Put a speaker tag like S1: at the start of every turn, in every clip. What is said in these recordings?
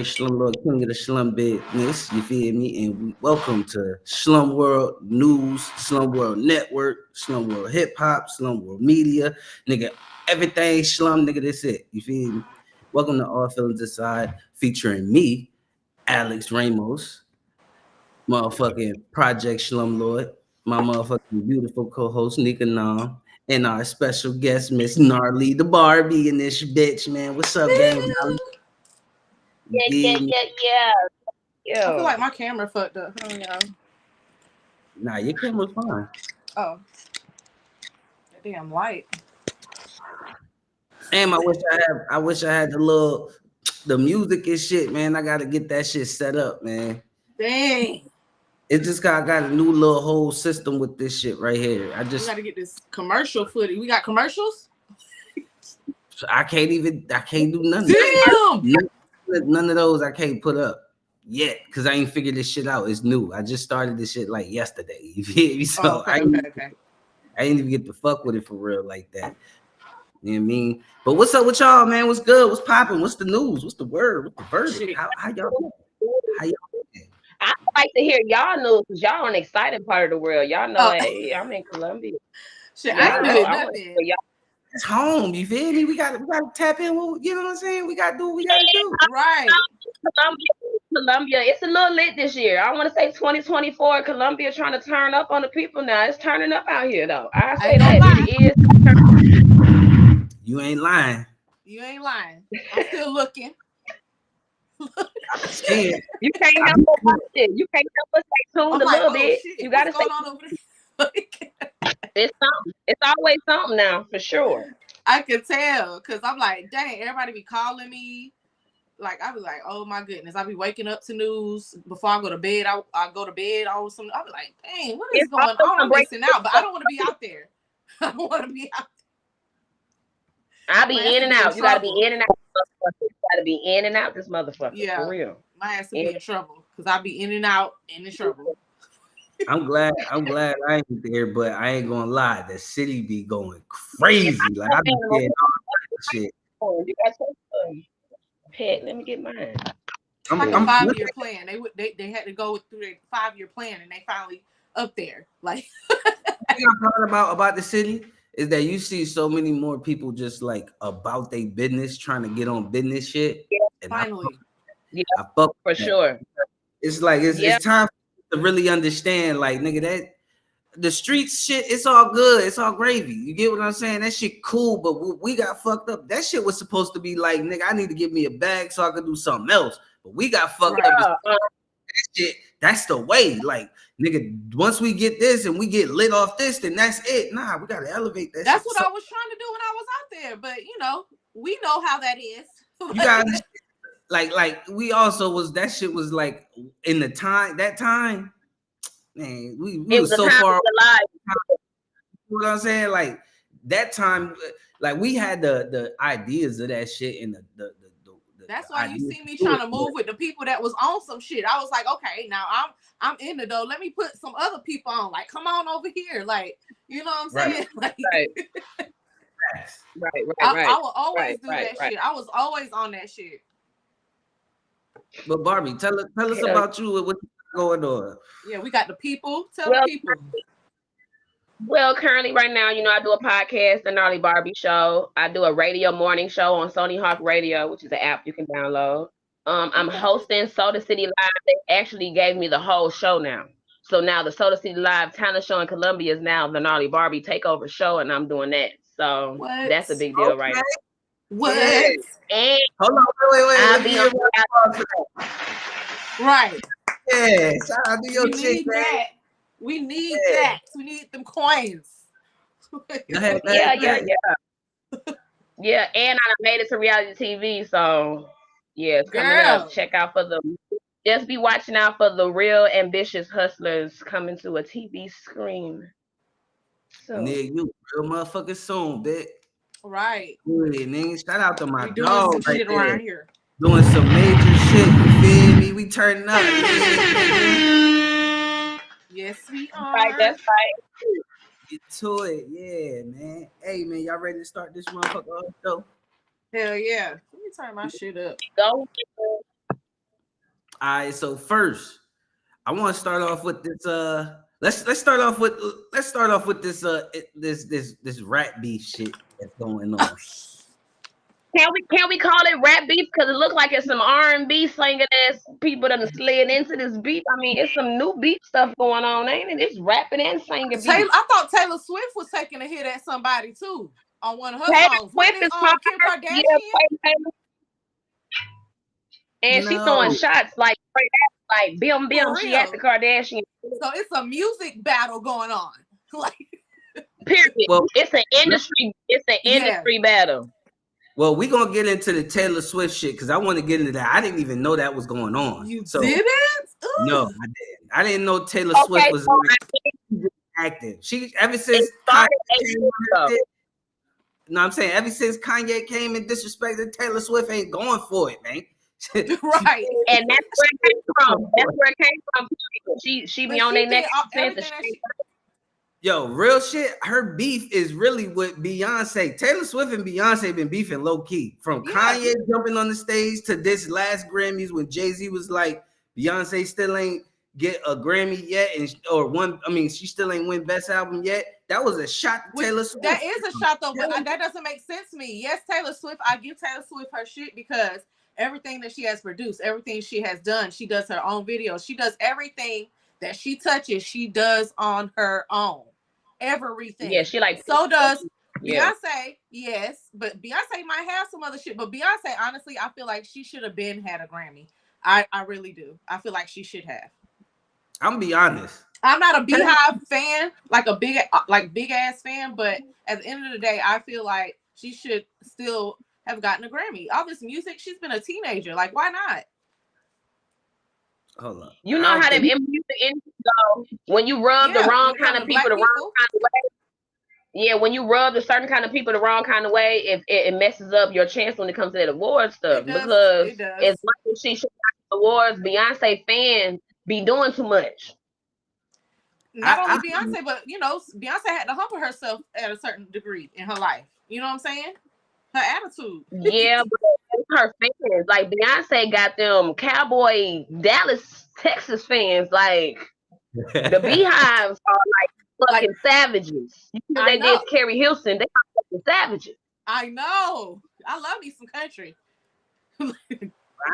S1: Slum Lord, King of the Slum Business, you feel me? And welcome to Slum World News, Slum World Network, Slum World Hip Hop, Slum World Media, nigga, everything slum, nigga, that's it, you feel me? Welcome to All Feelings Aside, featuring me, Alex Ramos, motherfucking Project Slum Lord, my motherfucking beautiful co-host, Nika Nam, and our special guest, Miss Gnarly the Barbie in this bitch, man. What's up, gang?
S2: Yeah.
S3: I feel like my camera fucked up. Oh, yeah.
S1: Nah, your camera's fine.
S3: Oh. That damn light.
S1: Damn, I wish I had the music and shit, man. I gotta get that shit set up, man.
S3: Dang.
S1: It just got a new little whole system with this shit right here.
S3: We gotta get this commercial footage. We got commercials?
S1: I can't do none.
S3: Damn!
S1: None of those I can't put up yet because I ain't figured this shit out. It's new. I just started this shit like yesterday. You feel me? So
S3: okay.
S1: I ain't even get to fuck with it for real like that. You know what I mean? But what's up with y'all, man? What's good? What's popping? What's the news? What's the word? What's the verdict? How y'all doing?
S2: I like to hear y'all news because y'all on the exciting part of the world. Y'all know, hey, I'm in Colombia.
S3: Shit, I ain't doing nothing.
S1: It's home, you feel me? We gotta tap in. You know what I'm saying? We gotta do what we gotta do.
S3: Right.
S2: Colombia, it's a little lit this year. I want to say 2024. Colombia trying to turn up on the people now. It's turning up out here though. I say that it is.
S1: You ain't lying.
S3: You ain't lying. I'm still looking.
S2: You can't help but watch it. You can't help but stay tuned a little bit.
S3: Shit,
S2: you gotta
S3: stay on over there.
S2: It's something. It's always something now, for sure.
S3: I can tell because I'm like, dang, everybody be calling me. Like, I be like, oh my goodness. I be waking up to news before I go to bed. I go to bed all of a sudden. I be like, dang, what is going on? I'm missing out, but I don't want to be out there. I don't want to be out there.
S2: I'll be in and out. You gotta be in and out. You gotta be in and out this motherfucker.
S3: Yeah,
S2: for real.
S3: My ass will be in trouble because I'll be in and out in trouble.
S1: I'm glad I ain't there, but I ain't gonna lie, the city be going crazy. Like I be getting all that shit.
S2: You got some pet. Let me get mine.
S3: It's like a 5-year plan. They had to go through their 5-year plan, and they finally up there. Like
S1: I'm talking about the city is that you see so many more people just like about their business, trying to get on business shit.
S2: Yeah,
S1: and
S3: finally,
S1: I fuck
S2: for sure.
S1: It's like it's time to really understand, like, nigga, that the streets shit, it's all good, it's all gravy. You get what I'm saying? That shit cool, but we got fucked up. That shit was supposed to be like, nigga, I need to give me a bag so I could do something else. But we got fucked up. That shit, that's the way. Like, nigga, once we get this and we get lit off this, then that's it. Nah, we gotta elevate that.
S3: That's what I was trying to do when I was out there. But you know, we know how that is.
S1: You gotta like we also was that shit was like in the time man, we was so far alive. You know what I'm saying? Like that time, like we had the ideas of that shit and the
S3: that's why you see me trying to move with the people that was on some shit. I was like, okay, now I'm in the dough. Let me put some other people on. Like, come on over here. Like, you know what I'm saying? Like,
S2: right.
S3: I will always do that shit. I was always on that shit.
S1: But Barbie, tell us about you and what's going on.
S3: Yeah, we got the people. Tell the people.
S2: Well, currently right now, you know, I do a podcast, the Gnarly Barbie Show. I do a radio morning show on Sony Hawk Radio, which is an app you can download. I'm hosting Soda City Live. They actually gave me the whole show now. So now the Soda City Live talent show in Columbia is now the Gnarly Barbie Takeover Show, and I'm doing that. So that's a big deal right now.
S3: What?
S2: And
S1: hold on, wait.
S3: Right.
S1: Yeah, shout out to your chick, man.
S3: We need that. We need them coins.
S2: Yeah. Yeah, and I made it to reality TV, so yeah, it's coming up. Check out for just be watching out for the real ambitious hustlers coming to a TV screen.
S1: So near you, real motherfucker soon, bitch.
S3: Right.
S1: Good, nigga. Shout out to my
S3: doing
S1: dog
S3: some shit around here.
S1: Doing some major shit, you feel me? We turning up.
S3: Yes, we are.
S2: Right, that's right.
S1: Get to it, yeah, man. Hey, man, y'all ready to start this motherfucker off, though?
S3: Hell yeah. Let me turn my shit up.
S2: Go.
S1: All right, so first, I want to start off with this. Let's start off with this rap beef shit that's going on.
S2: Can we call it rap beef? Because it looks like it's some R&B singing ass people that slid into this beef. I mean, it's some new beef stuff going on, ain't it? It's rapping and singing beef.
S3: I thought Taylor Swift was taking a hit at somebody too on one of her
S2: Taylor
S3: songs.
S2: Swift is
S3: Kim Kardashian?
S2: And she's throwing shots like Bim Bim. She at the Kardashian.
S3: So it's a music battle going on. Like,
S2: period. Well, it's an industry battle.
S1: Well, we're gonna get into the Taylor Swift shit because I want to get into that. I didn't even know that was going on.
S3: You didn't? Ooh.
S1: No, I didn't. I didn't know Taylor Swift was active. She ever since Kanye came, no, I'm saying ever since Kanye came and disrespected Taylor Swift ain't going for it, man.
S3: Right.
S2: And that's where it came from. That's where it came from. She be on their neck.
S1: Yo, real shit. Her beef is really with Beyonce. Taylor Swift and Beyonce been beefing low key. From Kanye jumping on the stage to this last Grammys when Jay-Z was like, Beyonce still ain't get a Grammy yet, she still ain't win Best Album yet. That was a shot to Taylor Swift.
S3: That is a shot though, but that doesn't make sense to me. Yes, Taylor Swift. I give Taylor Swift her shit because everything that she has produced, everything she has done, she does her own videos. She does everything that she touches. She does on her own. Everything.
S2: Yeah, she like
S3: so does Beyonce. Yes, but Beyonce might have some other shit. But Beyonce, honestly, I feel like she should have had a Grammy. I really do. I feel like she should have.
S1: I'm gonna be honest.
S3: I'm not a Beehive fan, like a big ass fan, but at the end of the day, I feel like she should still have gotten a Grammy. All this music, she's been a teenager. Like, why not?
S1: Hold on.
S2: You know how them music industry go when you rub the wrong kind of people the wrong kind of way. Yeah, when you rub the certain kind of people the wrong kind of way, it messes up your chance when it comes to that award stuff. Because as much as she should have awards, Beyonce fans be doing too much.
S3: Not only Beyonce, but Beyonce had to humble herself at a certain degree in her life. You know what I'm saying? Her attitude.
S2: Yeah, but her fans, like Beyonce got them cowboy Dallas, Texas fans. Like the Beehives are like fucking savages. They did Carrie Hilson. They are fucking savages.
S3: I know. I love me some country.
S1: I'm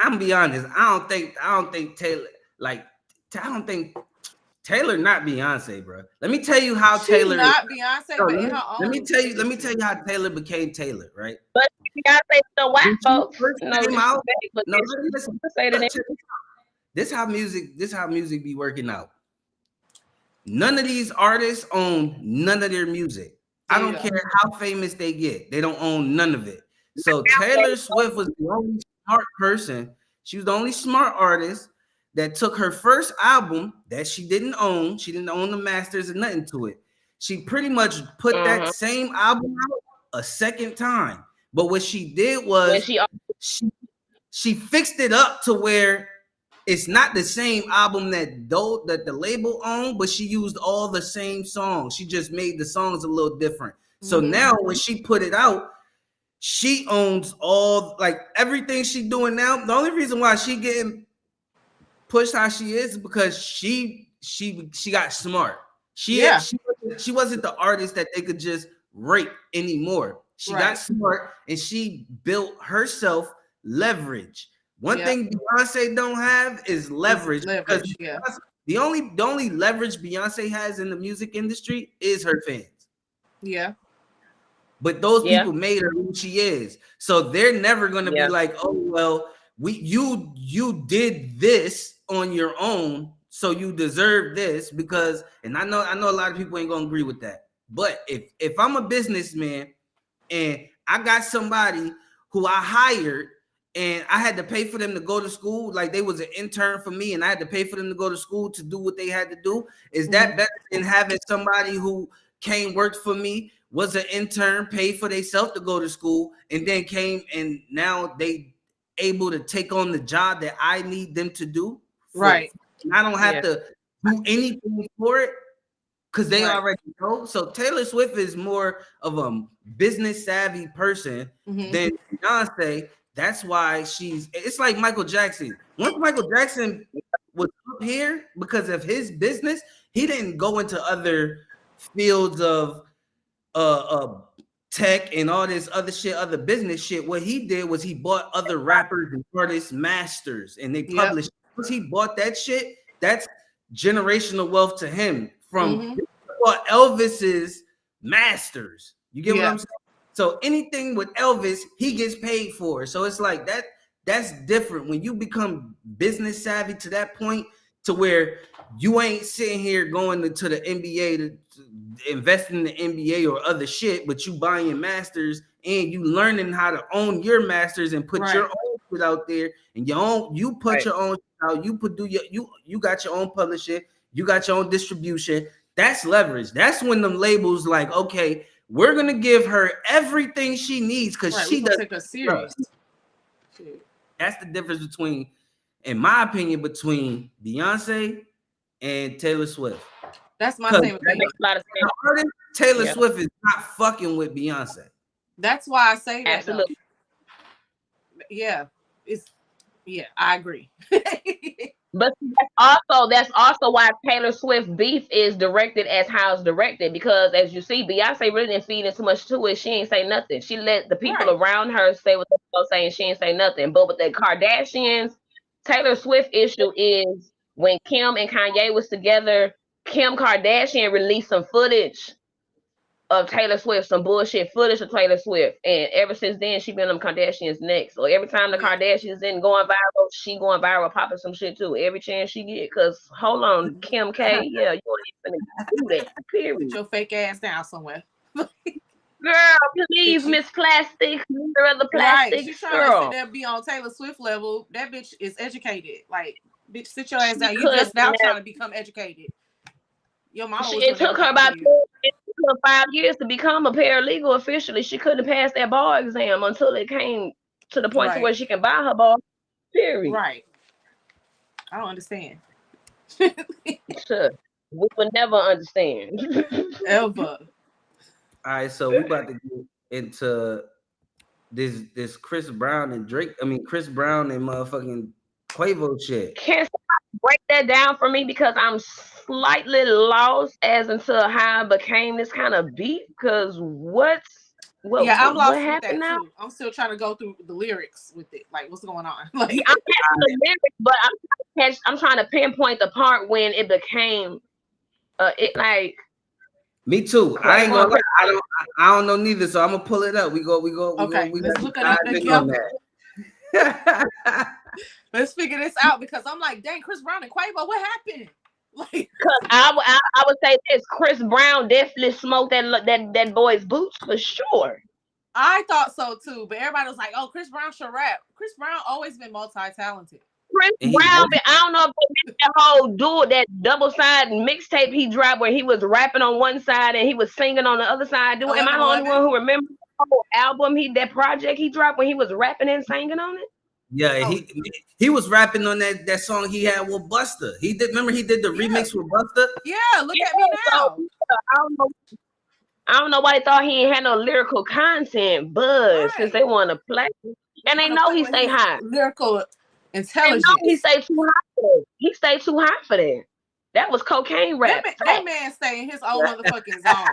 S1: gonna be honest. I don't think Taylor Taylor not Beyonce, bro. Let me tell you how Taylor
S3: not Beyonce, but in her own.
S1: Let me tell you how Taylor became Taylor, right?
S2: But Beyonce still white folks.
S1: This how music be working out. None of these artists own none of their music. I don't care how famous they get. They don't own none of it. So Taylor Swift was the only smart person. She was the only smart artist that took her first album that she didn't own. She didn't own the masters and nothing to it. She pretty much put that same album out a second time. But what she did was she fixed it up to where it's not the same album that the label owned, but she used all the same songs. She just made the songs a little different. So now when she put it out, she owns all, like, everything she doing now. The only reason why she getting pushed how she is because she got smart. She wasn't the artist that they could just rape anymore. She got smart and she built herself leverage. One thing Beyonce don't have is leverage. The only leverage Beyonce has in the music industry is her fans.
S3: Yeah.
S1: But those people made her who she is. So they're never gonna be like, oh well, you did this on your own, so you deserve this, because, and I know a lot of people ain't gonna agree with that. But if I'm a businessman and I got somebody who I hired and I had to pay for them to go to school, like they was an intern for me and I had to pay for them to go to school to do what they had to do, is that better than having somebody who came, worked for me, was an intern, paid for themselves to go to school, and then came and now they able to take on the job that I need them to do? And I don't have to do anything for it because they already know. So Taylor Swift is more of a business savvy person than Beyonce That's why it's like Michael Jackson. Once Michael Jackson was up here because of his business, he didn't go into other fields of tech and all this other shit, other business shit. What he did was he bought other rappers and artists masters, and they published. Once he bought that shit, that's generational wealth to him. From bought Elvis's masters. You get what I'm saying? So anything with Elvis, he gets paid for. So it's like that. That's different when you become business savvy to that point, to where you ain't sitting here going to the NBA to invest in the NBA or other shit, but you buying masters and you learning how to own your masters and put your own shit out there, and you put your own out, you got your own publishing, you got your own distribution. That's leverage. That's when them labels like, okay, we're gonna give her everything she needs because she doesn't
S3: take her serious.
S1: That's the difference between, in my opinion, between Beyonce and Taylor Swift.
S3: That's my same opinion.
S1: Taylor Swift is not fucking with Beyonce.
S3: That's why I say that.
S2: Absolutely.
S3: I agree.
S2: But that's also why Taylor Swift beef is directed as how it's directed, because as you see, Beyonce really didn't feed in too much to it. She ain't say nothing. She let the people around her say what they were saying. She ain't say nothing. But with the Kardashians, Taylor Swift issue is when Kim and Kanye was together, Kim Kardashian released some footage of Taylor Swift, some bullshit footage of Taylor Swift, and ever since then she been on Kardashians next. So every time the Kardashians in going viral, she going viral, popping some shit too. Every chance she get, cause hold on, Kim K, you ain't finna do that. Period.
S3: Put your fake ass down somewhere.
S2: Girl, please, Miss Plastic, the plastic
S3: She's trying
S2: girl.
S3: to sit there be on Taylor Swift level. That bitch is educated. Like, bitch, sit your ass down. You just now trying to become educated. Your mama
S2: it took her about 5 years to become a paralegal officially. She couldn't pass that bar exam until it came to the point to where she can buy her bar. Period.
S3: Right. I don't understand.
S2: Sure. We would never understand.
S3: Ever.
S1: All right, so we about to get into this Chris Brown and Drake. I mean, Chris Brown and motherfucking Quavo shit.
S2: Can somebody break that down for me, because I'm slightly lost as into how it became this kind of beat? Because what
S3: I'm lost with
S2: happened
S3: that
S2: now?
S3: too. I'm still trying to go through the lyrics with it. Like, what's going on? Like,
S2: I'm catching the lyrics, but I'm trying to pinpoint the part when it became it like.
S1: Me too. I ain't gonna lie. I don't know neither. So I'm gonna pull it up. We go.
S3: Okay, let's look it up together. Let's figure this out, because I'm like, dang, Chris Brown and Quavo, what happened? Like,
S2: because I would say this: Chris Brown definitely smoked that boy's boots for sure.
S3: I thought so too, but everybody was like, "Oh, Chris Brown should rap." Chris Brown always been multi-talented.
S2: Chris Brown, I don't know if that whole duel, that double-side mixtape he dropped where he was rapping on one side and he was singing on the other side. Am I the only one who remembers the whole album, that project he dropped when he was rapping and singing on it?
S1: Yeah, he was rapping on that song he had with Busta. He did the remix with Busta.
S3: Yeah, look at me now.
S2: So, I don't know why they thought he ain't had no lyrical content, but since they want to play, and they know he stay high.
S3: Lyrical intelligence.
S2: He stay too high for that. He stay too high for that. That was cocaine rap.
S3: That man stay in his own motherfucking zone.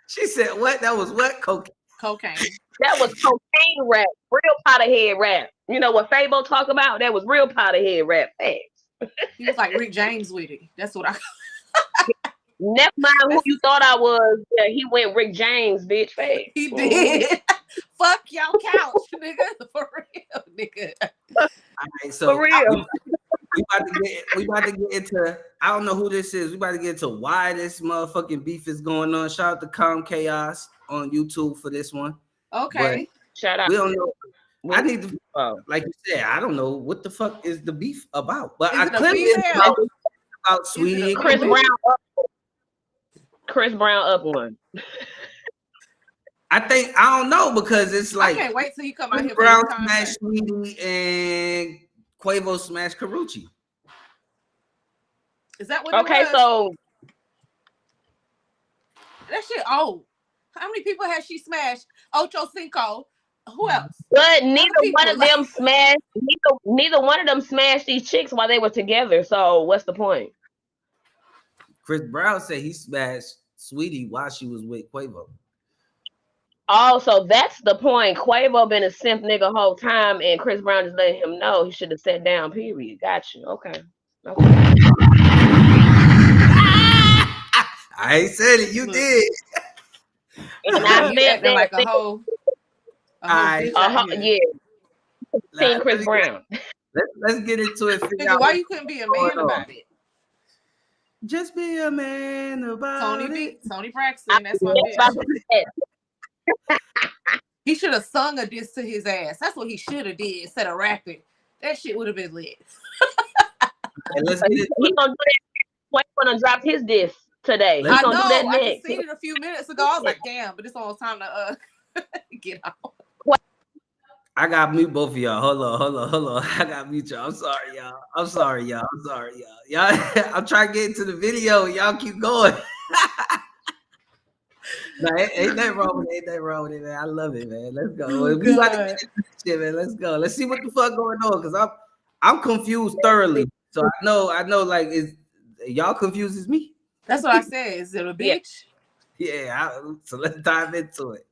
S1: She said what? That was what?
S3: Cocaine.
S2: That was cocaine rap. Real powder head rap. You know what Fabo talk about? That was real powder head rap. Thanks.
S3: He was like Rick James with it. That's what I.
S2: Never mind who you thought I was. Yeah, he went Rick James, bitch. Face.
S3: He did. Fuck y'all couch, nigga. For real, nigga.
S1: All right, so
S2: for real.
S1: We about to get into. I don't know who this is. We about to get into why this motherfucking beef is going on. Shout out to Calm Chaos on YouTube for this one.
S3: Okay.
S1: But
S2: shout out.
S1: We don't know. I need to, like you said, I don't know what the fuck is the beef about. But I clearly it's about Sweetie.
S2: Chris Brown up one.
S1: I don't know, because it's like
S3: I can't wait till he come out here.
S1: Brown smash Sweetie and Quavo smash Karuchi.
S3: Is that what?
S2: Okay,
S3: it was?
S2: so
S3: that shit old. How many people has she smashed? Ocho Cinco. Who else?
S2: But neither one of
S3: like...
S2: them smashed. Neither one of them smashed these chicks while they were together. So what's the point?
S1: Chris Brown said he smashed Sweetie while she was with Quavo.
S2: Oh, so that's the point. Quavo been a simp nigga whole time, and Chris Brown just letting him know he should have sat down. Period. Got you. Okay.
S1: I ain't said it. You did.
S2: And I
S3: You
S2: said
S3: acting like a whole
S1: Alright.
S3: bitch out here.
S2: Yeah. Team Chris Brown.
S1: Let's get into it.
S3: Nigga, why you couldn't be a man about it?
S1: Just be a man about it.
S3: Tony Braxton, that's my bitch. He should have sung a diss to his ass. That's what he should have did instead of rapping. That shit would have been lit.
S1: And let's get into
S2: He gonna do that. Quavo's gonna drop his diss today. He's gonna do that next.
S3: I seen it a few minutes ago. I was like, damn, but it's almost time to get out.
S1: I got mute both of y'all. Hold on. I got mute y'all. I'm sorry, y'all. Y'all, I'm trying to get into the video. Y'all keep going. No, ain't that wrong with it, man. I love it, man. Let's go. We about to get into this shit, man. Let's go. Let's see what the fuck going on, because I'm confused thoroughly. So I know, like, y'all confuses me.
S3: That's what I said. Is it a bitch?
S1: Yeah. So let's dive into it.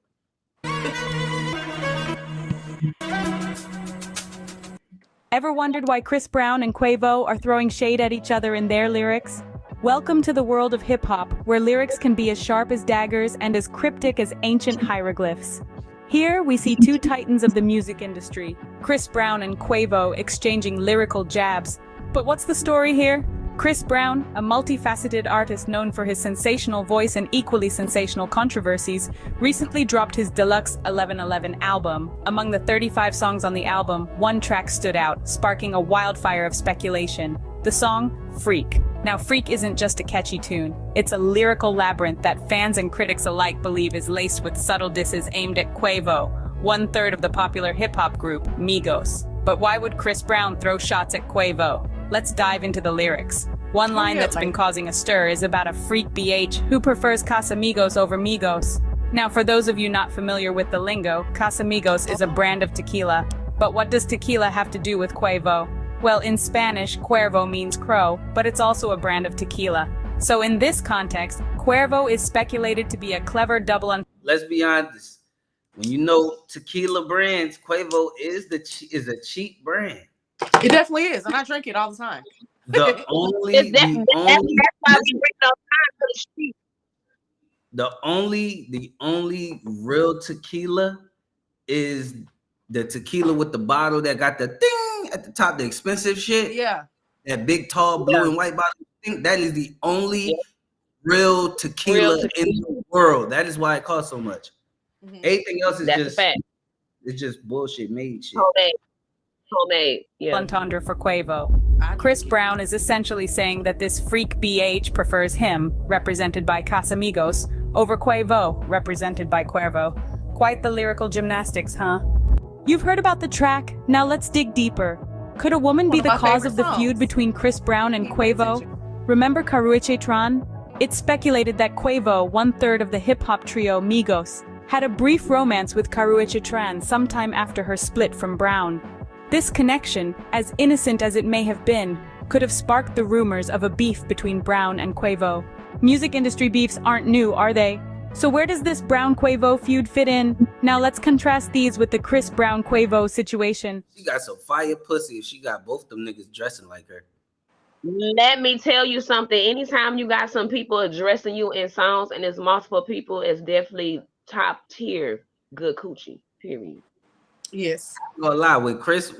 S4: Ever wondered why Chris Brown and Quavo are throwing shade at each other in their lyrics? Welcome to the world of hip-hop, where lyrics can be as sharp as daggers and as cryptic as ancient hieroglyphs. Here, we see two titans of the music industry, Chris Brown and Quavo, exchanging lyrical jabs. But what's the story here? Chris Brown, a multifaceted artist known for his sensational voice and equally sensational controversies, recently dropped his deluxe 1111 album. Among the 35 songs on the album, one track stood out, sparking a wildfire of speculation. The song, Freak. Now, Freak isn't just a catchy tune. It's a lyrical labyrinth that fans and critics alike believe is laced with subtle disses aimed at Quavo, one-third of the popular hip-hop group, Migos. But why would Chris Brown throw shots at Quavo? Let's dive into the lyrics. One line that's been causing a stir is about a freak BH who prefers Casamigos over Migos. Now, for those of you not familiar with the lingo, Casamigos is a brand of tequila. But what does tequila have to do with Quavo? Well, in Spanish, Cuervo means crow, but it's also a brand of tequila. So in this context, Cuervo is speculated to be a clever double.
S1: Let's be honest. When you know tequila brands, Quavo is a cheap brand.
S3: It definitely is, and I drink it all the time.
S1: The only real tequila is the tequila with the bottle that got the thing at the top, the expensive shit.
S3: Yeah.
S1: That big, tall, blue and white bottle thing. That is the only real tequila in the world. That is why it costs so much. Mm-hmm. Anything else is it's just bullshit made shit.
S2: Homemade. Yeah.
S4: Entendre for Quavo. Chris Brown is essentially saying that this freak BH prefers him, represented by Casamigos, over Quavo, represented by Cuervo. Quite the lyrical gymnastics, huh? You've heard about the track, now let's dig deeper. Could a woman be the cause of the feud between Chris Brown and Quavo? Remember Karrueche Tran? It's speculated that Quavo, one-third of the hip-hop trio Migos, had a brief romance with Karrueche Tran sometime after her split from Brown. This connection, as innocent as it may have been, could have sparked the rumors of a beef between Brown and Quavo. Music industry beefs aren't new, are they? So where does this Brown-Quavo feud fit in? Now let's contrast these with the Chris Brown-Quavo situation.
S1: She got some fire pussy if she got both them niggas dressing like her.
S2: Let me tell you something. Anytime you got some people addressing you in songs and there's multiple people, it's definitely top tier good coochie, period.
S3: Yes.
S1: I'm gonna lie, when Chris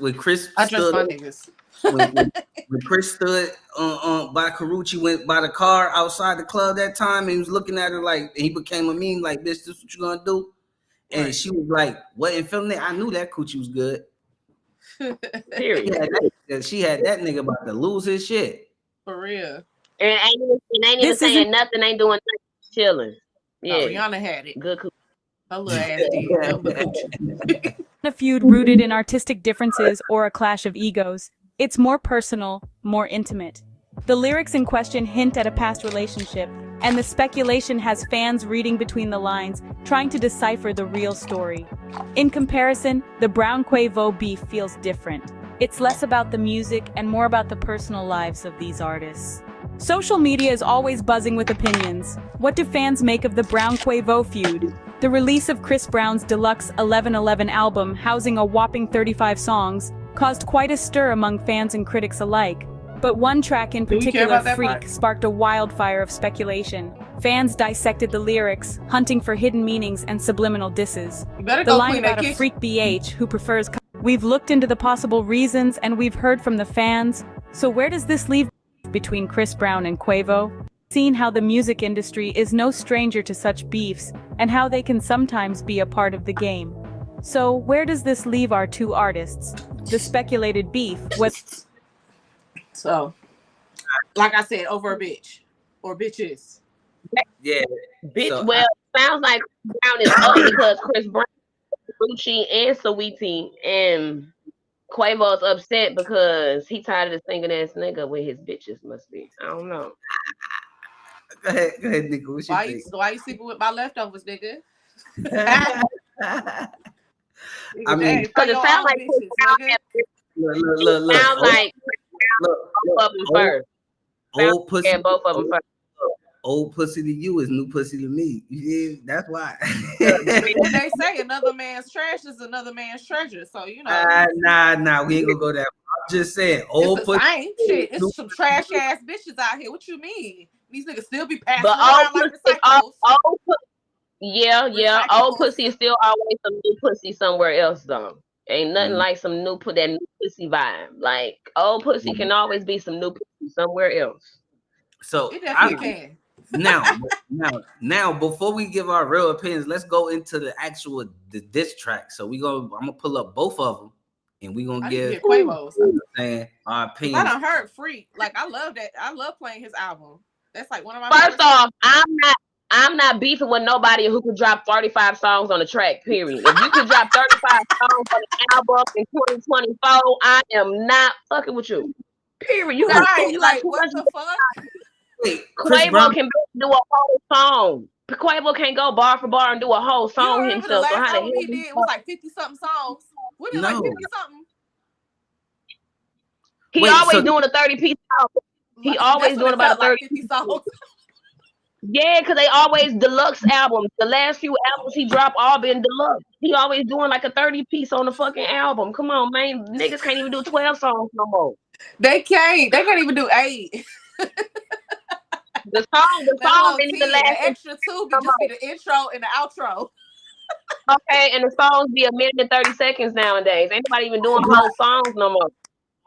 S3: I trust my niggas.
S1: when Chris stood by Karrueche, went by the car outside the club that time, and he was looking at her like, and he became a meme like, bitch, this what you gonna do? And she was like, what, in feeling it? I knew that coochie was good.
S2: Period.
S1: She had that nigga about to lose his shit.
S3: For real.
S2: And ain't even saying nothing, ain't doing nothing, chilling. Yeah.
S3: Oh, Rihanna had it.
S2: Good coochie.
S3: Her little ass did.
S4: A feud rooted in artistic differences or a clash of egos. It's more personal, more intimate. The lyrics in question hint at a past relationship, and the speculation has fans reading between the lines, trying to decipher the real story. In comparison, the Brown Quavo beef feels different. It's less about the music and more about the personal lives of these artists. Social media is always buzzing with opinions. What do fans make of the Brown Quavo feud? The release of Chris Brown's deluxe 1111 album, housing a whopping 35 songs, caused quite a stir among fans and critics alike. But one track in particular, Freak, sparked a wildfire of speculation. Fans dissected the lyrics, hunting for hidden meanings and subliminal disses. The line about a freak BH who prefers... We've looked into the possible reasons and we've heard from the fans. So where does this leave between Chris Brown and Quavo? Seen how the music industry is no stranger to such beefs and how they can sometimes be a part of the game. So where does this leave our two artists? The speculated beef was...
S3: So, like I said, over a bitch or bitches.
S1: Yeah,
S2: bitch. So sounds like Brown is up because Chris Brown, Gucci, and Saweetie, and Quavo's upset because he tired of the singing ass nigga with his bitches. Must be. I don't know.
S1: Go ahead, nigga.
S3: Why you sleeping with my leftovers, nigga?
S1: I mean,
S2: because it sounds like
S1: look.
S2: Sounds like. Both of them first.
S1: Old pussy.
S2: Yeah, both of them first.
S1: Old pussy to you is new pussy to me. Yeah, that's why.
S3: They say another man's trash is another man's treasure. So you know.
S1: Nah. We ain't gonna go that. I'm just saying, old pussy.
S3: Same shit. It's some trash ass bitches out here. What you mean? These niggas still be passing around like recyclables.
S2: Yeah. Old pussy is still always some new pussy somewhere else, though. Ain't nothing like some new that new pussy vibe. Like old pussy can always be some new pussy somewhere else.
S1: So
S3: it definitely can.
S1: Now, before we give our real opinions, let's go into the actual diss track. So I'm gonna pull up both of them, and we gonna give
S3: Quavo's.
S1: Our opinions.
S3: I done heard Freak. Like I love that. I love playing his album. That's like one of my.
S2: First off, I'm not beefing with nobody who could drop 35 songs on the track, period. If you could drop 35 songs on the album in 2024, I am not fucking with you. Period. You got
S3: like what the fuck?
S1: Wait,
S2: Quavo can do a whole song. Quavo can't go bar for bar and do a whole song himself.
S3: The last album he did was like 50-something songs. What is like 50-something?
S2: He always doing a 30-piece album. He always doing about 30
S3: songs.
S2: Yeah, because they always deluxe albums. The last few albums he dropped all been deluxe. He always doing like a 30-piece on the fucking album. Come on, man. Niggas can't even do 12 songs no more.
S3: They can't. They can't even do 8.
S2: The song didn't even last.
S3: The extra 2 just be the intro and the outro.
S2: Okay, and the songs be 1 minute and 30 seconds nowadays. Ain't nobody even doing whole songs no more.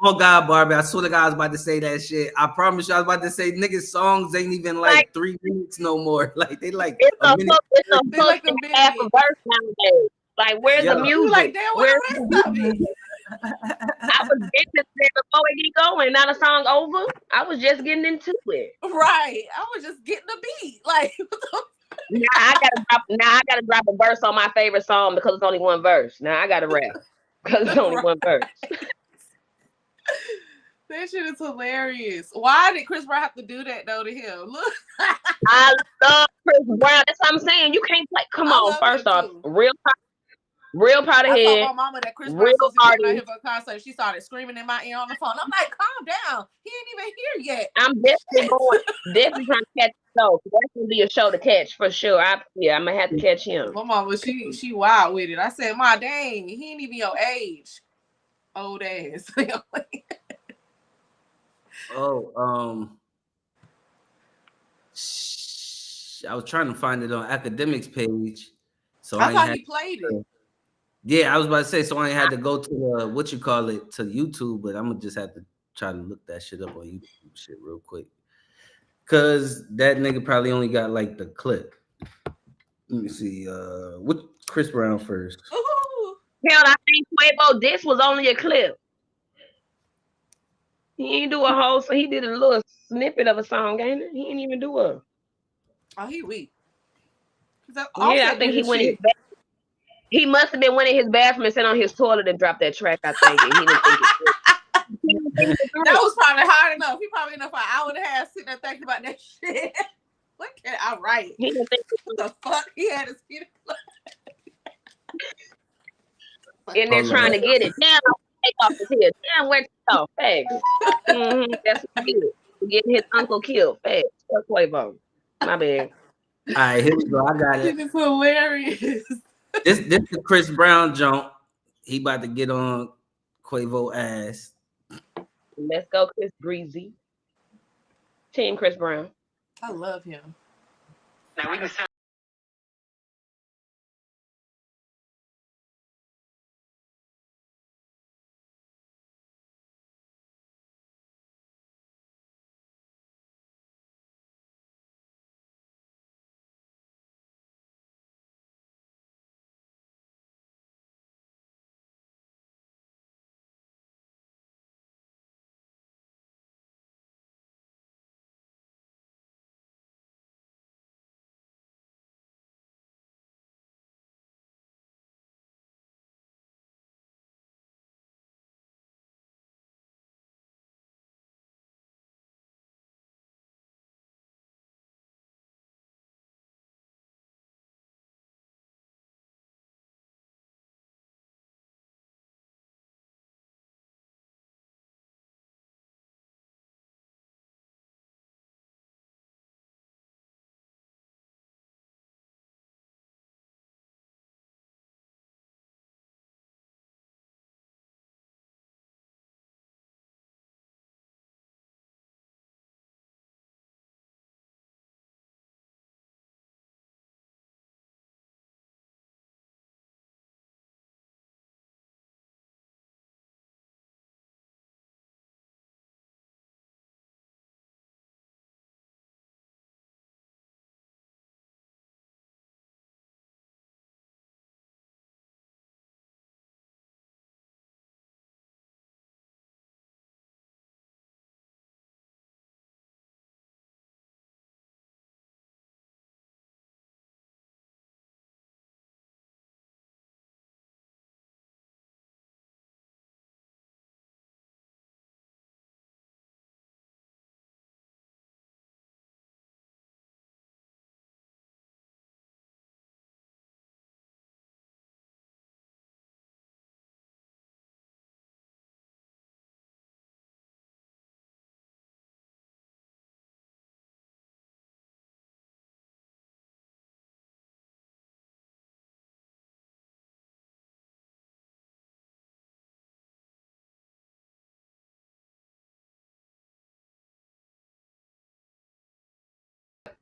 S1: Oh God, Barbie! I swear to God, I was about to say that shit. I promise you, I was about to say niggas' songs ain't even like 3 minutes no more. Like they like
S2: it's a hook and half a verse nowadays. Like where's the music?
S3: Like damn, where's the rest of it?
S2: I was getting this before it get going. Now the song over. I was just getting into it.
S3: Right. I was just getting the beat. Like
S2: now I gotta drop a verse on my favorite song because it's only one verse. Now I gotta rap because it's only one verse.
S3: That shit is hilarious. Why did Chris Brown have to do that though to him? Look,
S2: I love Chris Brown. That's what I'm saying. You can't play. Come on, first off, real proud of him.
S3: I told my mama that Chris Brown was here for a concert. She started screaming in my ear on the phone. I'm like, calm down. He ain't even here yet.
S2: I'm definitely trying to catch the show. That's gonna be a show to catch for sure. I'm gonna have to catch him.
S3: My mama, she wild with it. I said, Ma, dang, he ain't even your age. Old ass.
S1: I was trying to find it on Academics page. So
S3: I thought he played it.
S1: Yeah, I was about to say, so I ain't had to go to to YouTube, but I'm gonna just have to try to look that shit up on YouTube shit real quick. Cause that nigga probably only got like the clip. Let me see. What Chris Brown first?
S2: Hell, I think Quavo, this was only a clip. He ain't do a whole, so he did a little snippet of a song, ain't it? He ain't even do a.
S3: Oh, he weak.
S2: Yeah, I think he went in his bathroom. He must have been went in his bathroom and sat on his toilet and dropped that track, I think. And he didn't think it
S3: That was probably hard enough. He probably enough for an hour and a half sitting there thinking about that shit. What can I write?
S2: He didn't think
S3: What the fuck? He had his feet
S2: in there trying to get it. Damn, I'll take off his head. Damn, where to go? Facts. That's what he did. Getting his uncle killed. Facts. Fuck Quavo. My bad.
S1: All right, here we go. I got it.
S3: It's hilarious.
S1: This the Chris Brown jump. He about to get on Quavo ass.
S2: Let's go, Chris Breezy. Team Chris Brown.
S3: I love him.
S5: Now we can tell.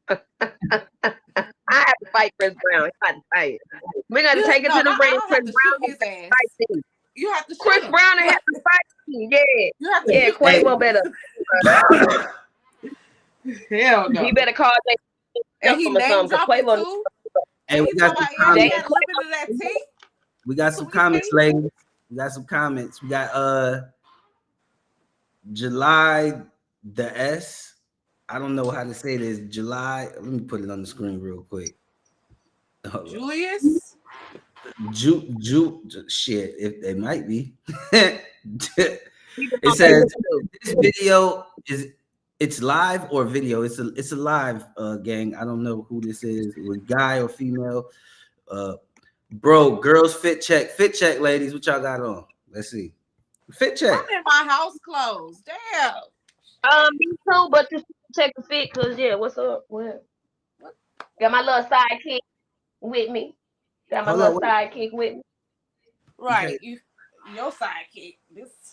S2: I have to fight Chris Brown. I have to fight. We're gonna take it to the ring. Chris Brown
S3: his ass. You have to
S2: Chris
S3: shoot
S2: Brown have to fight me. Yeah.
S3: You have to
S2: Yeah, Quavo better.
S3: Hell no.
S2: He better call that.
S3: And he name dropping
S2: Quavo
S3: too.
S1: Hey,
S3: And
S1: we
S3: he
S1: got
S3: talking
S1: some
S3: about
S1: comments.
S3: yeah, slipping to that tea.
S1: We got some comments, ladies. We got some comments. We got July the S. I don't know how to say this. July. Let me put it on the screen real quick.
S3: Julius.
S1: Shit. If they might be. It says this video it's live or video. It's a live gang. I don't know who this is. It was guy or female. Bro, girls fit check, ladies. What y'all got on? Let's see. Fit check.
S3: I'm in my house clothes. Damn.
S2: Me too, but just check the fit, cause yeah, what's up? What? Got my little sidekick with me. Sidekick with me.
S3: Right. Okay. Your sidekick.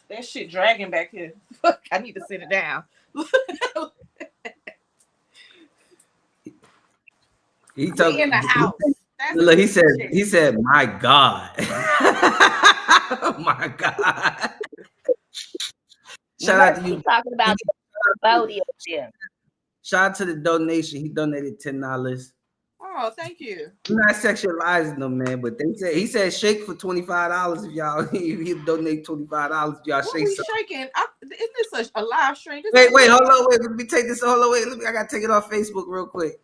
S3: That shit dragging back here. Fuck, I need to sit it down.
S1: He talking
S3: in the house.
S1: Look, he said, my God. Oh my God. Shout out to you.
S2: Talking about
S1: Shout out to the donation. He donated $10.
S3: Oh, thank you.
S1: I'm not sexualizing them, man, but he said shake for $25 if y'all he donate $25 if y'all shake.
S3: What we shaking? Isn't this a live stream?
S1: Wait, hold on, wait. Let me take this. Hold on, wait. I gotta take it off Facebook real quick.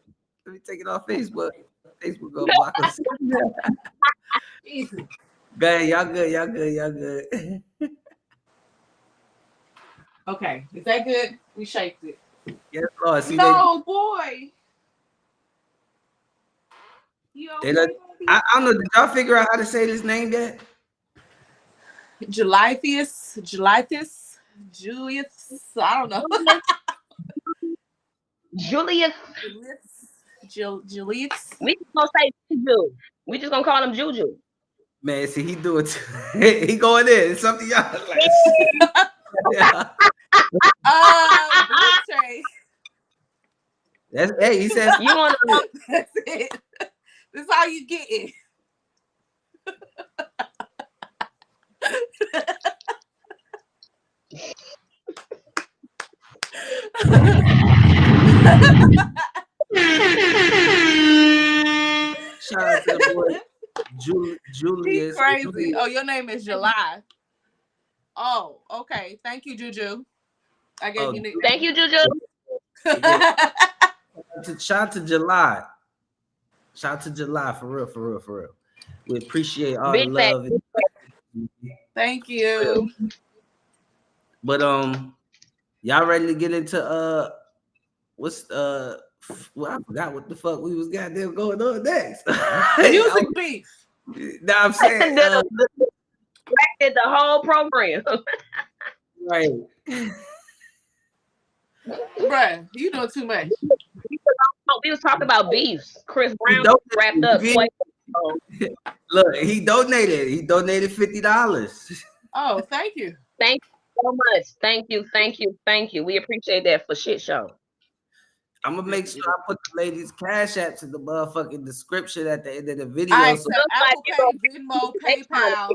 S1: Let me take it off Facebook. Facebook gonna block us. Go ahead, y'all good.
S3: Okay, is that good? We shaked it.
S1: Yes, Lord. See,
S3: no, boy. You okay,
S1: I don't know. Did y'all figure out how to say this name yet?
S3: Julius. I don't know.
S2: Julius.
S3: Julius.
S2: We just gonna say Juju. We just gonna call him Juju.
S1: Man, see, he do it. He going in. It's something y'all like. Yeah.
S3: Trey.
S1: That's hey. He says
S2: You want to?
S3: That's it. That's how you get it.
S1: shout out to the boy Julius.
S3: He's crazy. Oh, your name is July. Oh, okay. Thank you, Juju. I gave you nickname.
S2: Thank you, Juju.
S1: Shout out to July. Shout out to July for real. We appreciate all the love.
S3: Thank you.
S1: But y'all ready to get into what's well, I forgot what the fuck we was goddamn going on next.
S3: Music beef.
S1: Now I'm saying
S2: the whole program.
S1: right.
S3: Bruh, you doing too much.
S2: We was talking about beefs. Chris Brown wrapped up.
S1: Look, he donated $50.
S3: Oh, thank you.
S2: Thank you so much. Thank you. We appreciate that for shit show.
S1: I'm gonna make sure I put the ladies' cash apps in the motherfucking description at the end of the video.
S3: I accept Apple Pay, Venmo, PayPal.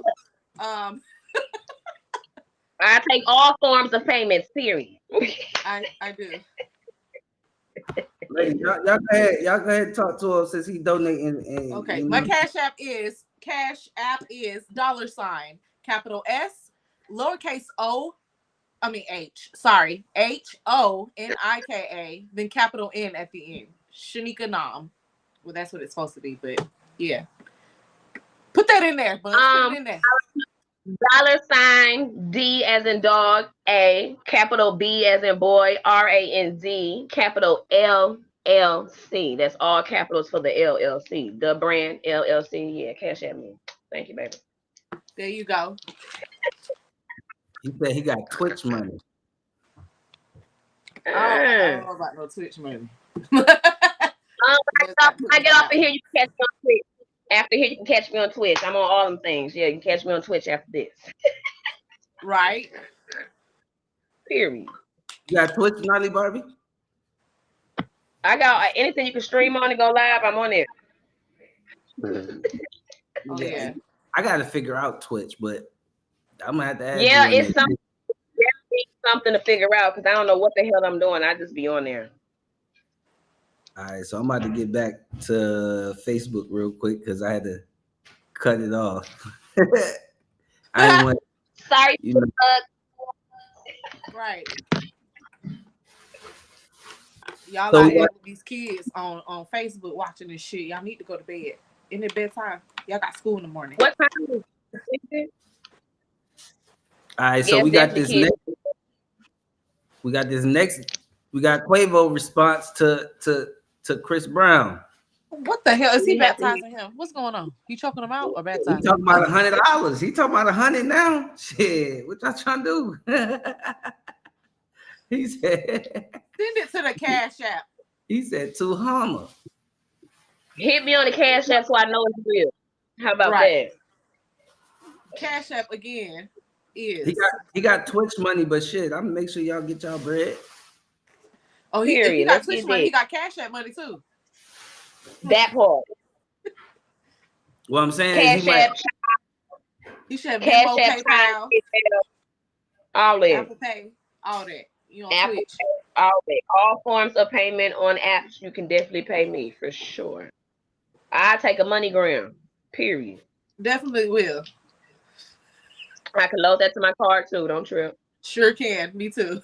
S2: I take all forms of payments, period.
S3: I do.
S1: Ladies, y'all go ahead and talk to him since he donating.
S3: Okay, my cash app is $, capital S, lowercase o, I mean H, sorry, HONIKA, then capital N at the end. Shanika Nam. Well, that's what it's supposed to be, but yeah. Put that in there, but put it in there.
S2: $D as in dog, A, capital B as in boy, RANZ, capital LLC. That's all capitals for the LLC. The brand LLC. Yeah, cash at me. Thank you, baby.
S3: There you go.
S1: He said he got Twitch money.
S3: I don't know about no Twitch money.
S2: I get off of here, you can catch me on Twitch. After here, you can catch me on Twitch. I'm on all them things. Yeah, you can catch me on Twitch after this.
S3: Right.
S2: Period.
S1: You got Twitch, Nolly Barbie?
S2: I got anything you can stream on and go live. I'm on there.
S3: Oh, yeah.
S1: I gotta figure out Twitch, but I'm gonna have to add
S2: yeah, it's something to figure out because I don't know what the hell I'm doing. I just be on there.
S1: All right, so I'm about to get back to Facebook real quick because I had to cut it off. I didn't want,
S2: sorry,
S1: you know.
S3: Right. Y'all out here with these kids on Facebook watching this shit. Y'all need to go to bed. Isn't it bedtime? Y'all got school in the morning.
S2: What time is it?
S1: All right, so we got this next. We got Quavo response to Chris Brown.
S3: What the hell is he baptizing him? What's going on? You choking him out or baptizing?
S1: He talking about $100. He talking about $100 now. Shit, what y'all trying to do? He said,
S3: send it to the Cash App.
S1: He said to Hummer.
S2: Hit me on the Cash App so I know it's real. How about that?
S3: Cash App again is
S1: he got Twitch money, but shit, I'm gonna make sure y'all get y'all bread.
S3: Oh, he got Twitch money. He got Cash App money too.
S2: That part.
S1: What I'm saying is
S3: he should have Venmo, PayPal,
S2: all that.
S3: Apple Pay, all that. You on
S2: Apple
S3: Twitch?
S2: Pay, all that. All forms of payment on apps. You can definitely pay me for sure. I take a MoneyGram. Period.
S3: Definitely will.
S2: I can load that to my card too. Don't trip.
S3: Sure can. Me too.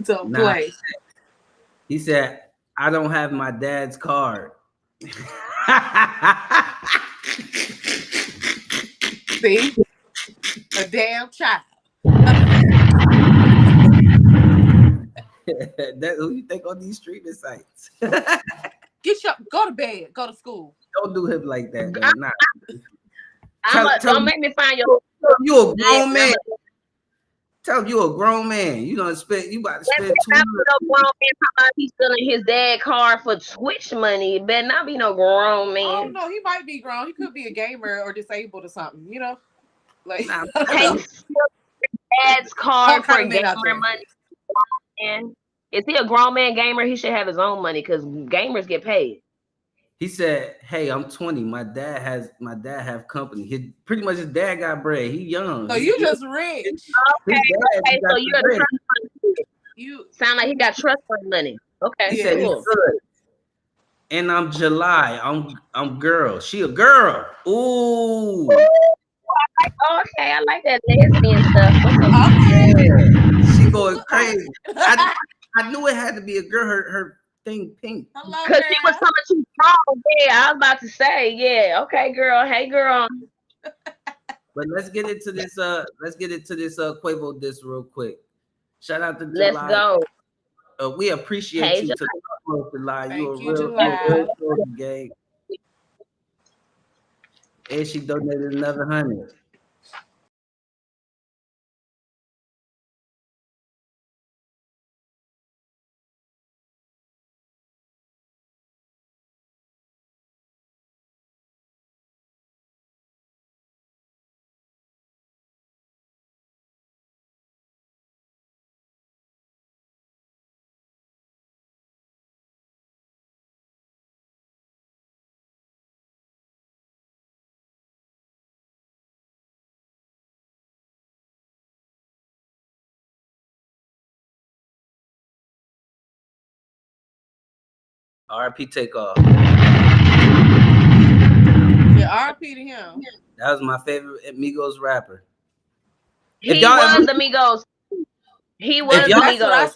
S3: Don't play.
S1: He said, I don't have my dad's card.
S3: See? damn child.
S1: That's who you think on these streaming sites.
S3: Go to bed. Go to school.
S1: Don't do him like that, man. Nah.
S2: Don't make me find your.
S1: You a grown man. Tell him you a grown man. You about to spend $200.
S2: No grown man. He's stealing his dad car for Twitch money. It better not be no grown man.
S3: Oh no, he might be grown. He could be a gamer or disabled or something. You know, like
S2: dad's car for gamer money. And is he a grown man gamer? He should have his own money because gamers get paid.
S1: He said, "Hey, I'm 20. My dad have company. His dad got bread. He young.
S3: So you just rich.
S2: Okay, so you're the trust fund. You sound like he got trust fund money. Okay,
S1: he said he's good. And I'm July. I'm girl. She a girl. Ooh.
S2: Okay, I like that lesbian stuff.
S3: Okay.
S1: Yeah. She going crazy. I knew it had to be a girl. Her thing pink.
S2: Because she was coming too strong. Yeah, I was about to say, yeah. Okay, girl. Hey, girl.
S1: But let's get into this. Quavo diss real quick. Shout out to July.
S2: Let's go.
S1: We appreciate you. July. You a real gang. And she donated another 100. RP Takeoff.
S3: Yeah, RP to him.
S1: That was my favorite Migos rapper.
S2: He was the Migos. He was the Migos.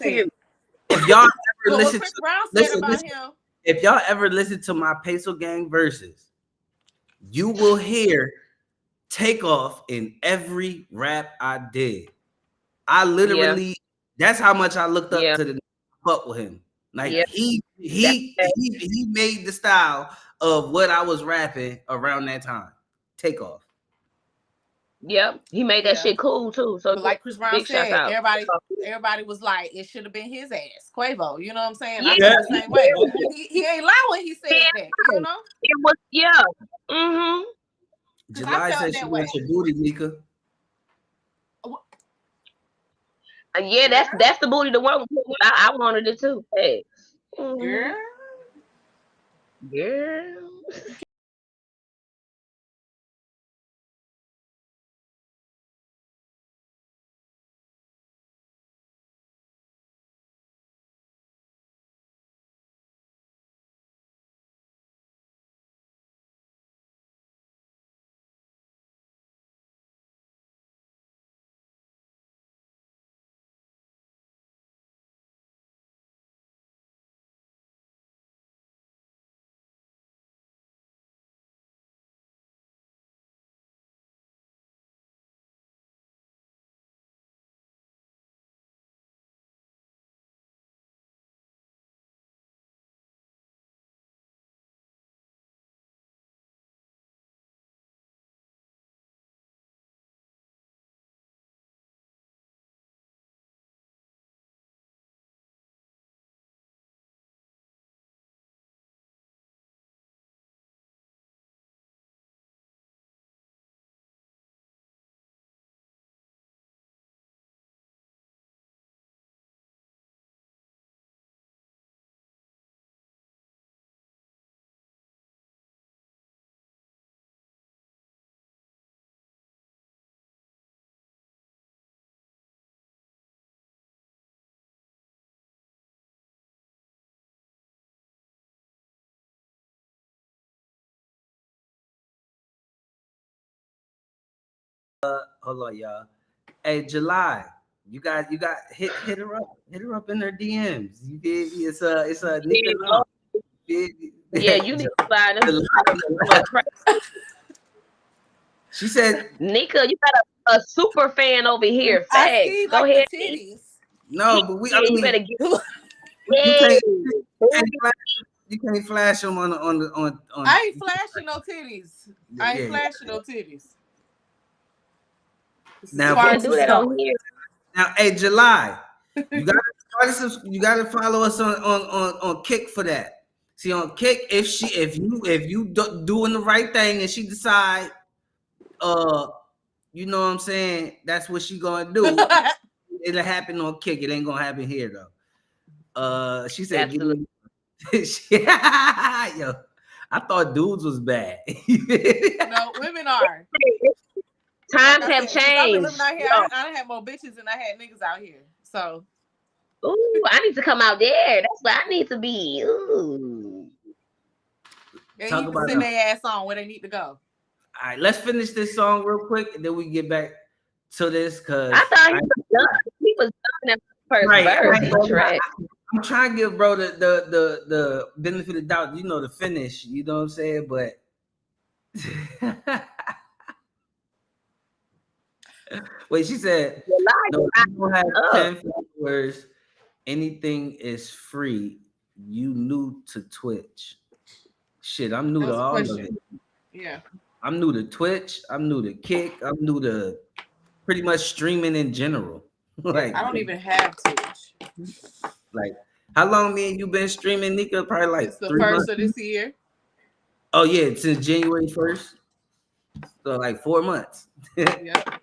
S1: If y'all ever listen
S3: to
S1: if y'all ever listen to my Peso Gang verses, you will hear Takeoff in every rap I did. I literally that's how much I looked up to the fuck with him. Like he made the style of what I was rapping around that time. Takeoff.
S2: Yep, he made that shit cool too. So
S3: like Chris Brown said, everybody was like, it should have been his ass, Quavo. You know what I'm saying? I feel the same way. He ain't lie when he said that. You know,
S2: it was
S1: July said she wants your booty, Mika.
S2: Yeah, that's the booty. The one I wanted it too. Hey,
S3: girl.
S1: Hold on, y'all. Hey, July, you got hit her up in her DMs. You did. It's a nigga.
S2: Yeah, you need to find them.
S1: She said,
S2: Nika, you got a super fan over here.
S3: I
S2: Facts.
S3: see
S2: Go
S3: like
S2: ahead.
S3: the titties.
S1: no, but
S2: Yeah, you better get.
S1: you
S2: Yay.
S1: you can't flash them on.
S3: I ain't flashing no titties. I ain't
S1: Yeah,
S3: flashing no titties.
S1: Now,
S2: Can't do that on here.
S1: Now, hey, July, you gotta follow us on Kick for that. See, on Kick, if you doing the right thing and she decide, you know what I'm saying, that's what she gonna do. It'll happen on Kick. It ain't gonna happen here though. She said,
S2: Absolutely.
S1: Yo, I thought dudes was bad.
S3: No, women are.
S2: Times
S3: Like
S2: have
S3: since I've been
S2: changed.
S3: living out here, I done had more bitches than I had niggas out here. So,
S2: Ooh, I need to come out there. That's where I need to be. Ooh.
S3: they
S1: Talk
S3: need to
S1: about
S3: send
S1: it.
S3: their ass on where they need to go.
S1: All right, let's finish this song real quick, and then we get back to this. Cause
S2: I thought he was done. He was done at the first verse. He trash.
S1: I'm trying to give bro the benefit of the doubt, you know, the finish. You know what I'm saying? But wait, she said, no, you don't have 10 followers. Anything is free. You new to Twitch. Shit, I'm new to all of it.
S3: Yeah.
S1: I'm new to Twitch. I'm new to Kick. I'm new to pretty much streaming in general. Like
S3: I don't even have Twitch.
S1: Like, how long me and you been streaming, Nika? Probably like
S3: It's the
S1: 3
S3: first
S1: months.
S3: of this year.
S1: Oh yeah, since January 1st. So like 4 months.
S3: Yep.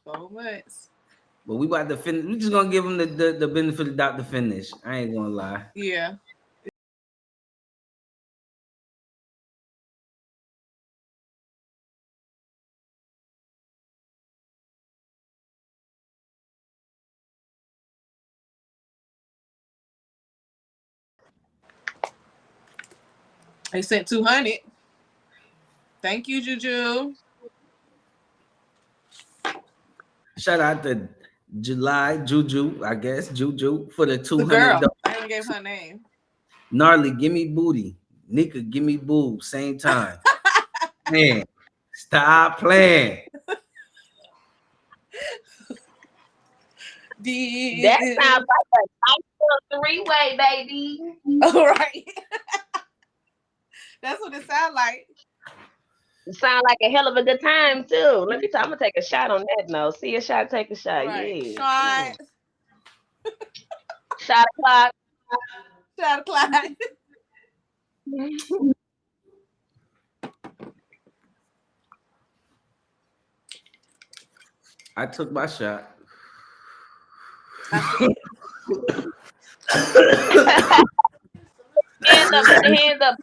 S3: 4 months.
S1: But we about to finish. We just gonna give them the benefit of the doubt to finish. I ain't gonna lie.
S3: Yeah. They sent 200. Thank you, Juju.
S1: Shout out to Juju, I guess, Juju for the
S3: The
S1: 200.
S3: girl. I even gave her name.
S1: Gnarly, give me booty. Nika, give me boob. Same time. Man, stop playing.
S2: That sounds like a nice little three-way, baby.
S3: All right. That's what it sounds like.
S2: It sounds like a hell of a good time too. Let me tell. I'm gonna take a shot on that note. See a shot, take a shot.
S3: Right.
S2: Yeah.
S3: Shot.
S2: Shot o'clock.
S3: Shot o'clock.
S1: I took my shot.
S2: Hands up, put your hands up.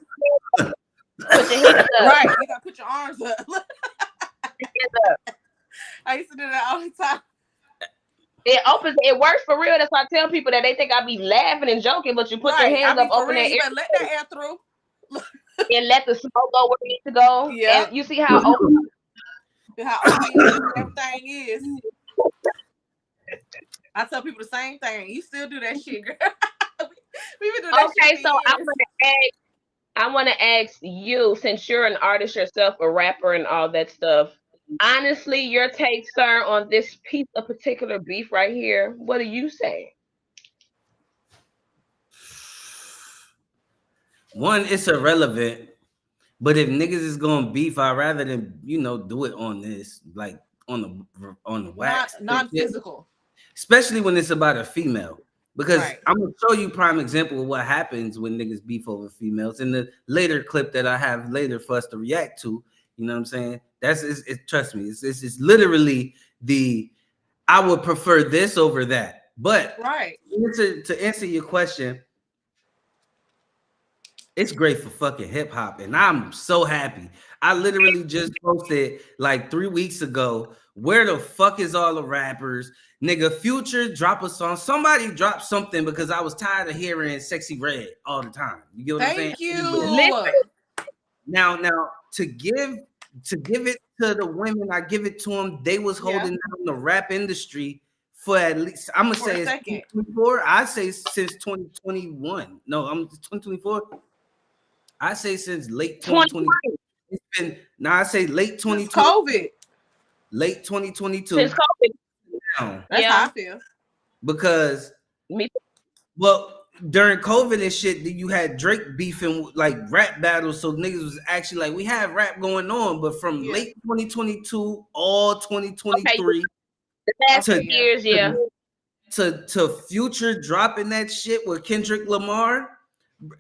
S2: Put your hands up.
S3: Right. You gotta put your arms up.
S2: Hands up.
S3: I used to do that all the time.
S2: It opens, it works for real. That's why I tell people that they think I be laughing and joking, but you put your hands up, open that
S3: you
S2: air,
S3: let that air through.
S2: and let the smoke go where it needs to go.
S3: Yeah.
S2: And you see how open
S3: How open everything is. I tell people the same thing. You still do that shit, girl. We been doing that shit
S2: Okay, so I want to ask you, since you're an artist yourself, a rapper and all that stuff, honestly, your take, sir, on this piece of particular beef right here, what do you say?
S1: One, it's irrelevant. But if niggas is gonna beef, I'd rather than do it on this, like on the wax,
S3: non-physical.
S1: Especially when it's about a female. Because
S3: Right.
S1: I'm gonna show you prime example of what happens when niggas beef over females in the later clip that I have later for us to react to. You know what I'm saying? Trust me, it's literally I would prefer this over that. But
S3: right,
S1: to answer your question, it's great for fucking hip hop, and I'm so happy. I literally just posted like 3 weeks ago. Where the fuck is all the rappers? Nigga, Future drop a song. Somebody drop something because I was tired of hearing Sexy Red all the time. You get what I'm saying?
S3: Thank you.
S1: Now to give it to the women, I give it to them. They was holding down the rap industry for at least, I'm gonna say it's 2024. I say since 2021. No, I'm 2024. I say since late 2020. It's I say late 2020,
S3: COVID.
S1: late 2022.
S2: Since COVID.
S1: Now,
S3: That's
S2: Yeah.
S3: how I feel.
S1: because
S2: Me.
S1: well, during COVID and shit, you had Drake beefing like rap battles, so niggas was actually like, we have rap going on, but from late 2022, all 2023
S2: The last
S1: to
S2: 2 years, yeah.
S1: to Future dropping that shit with Kendrick Lamar,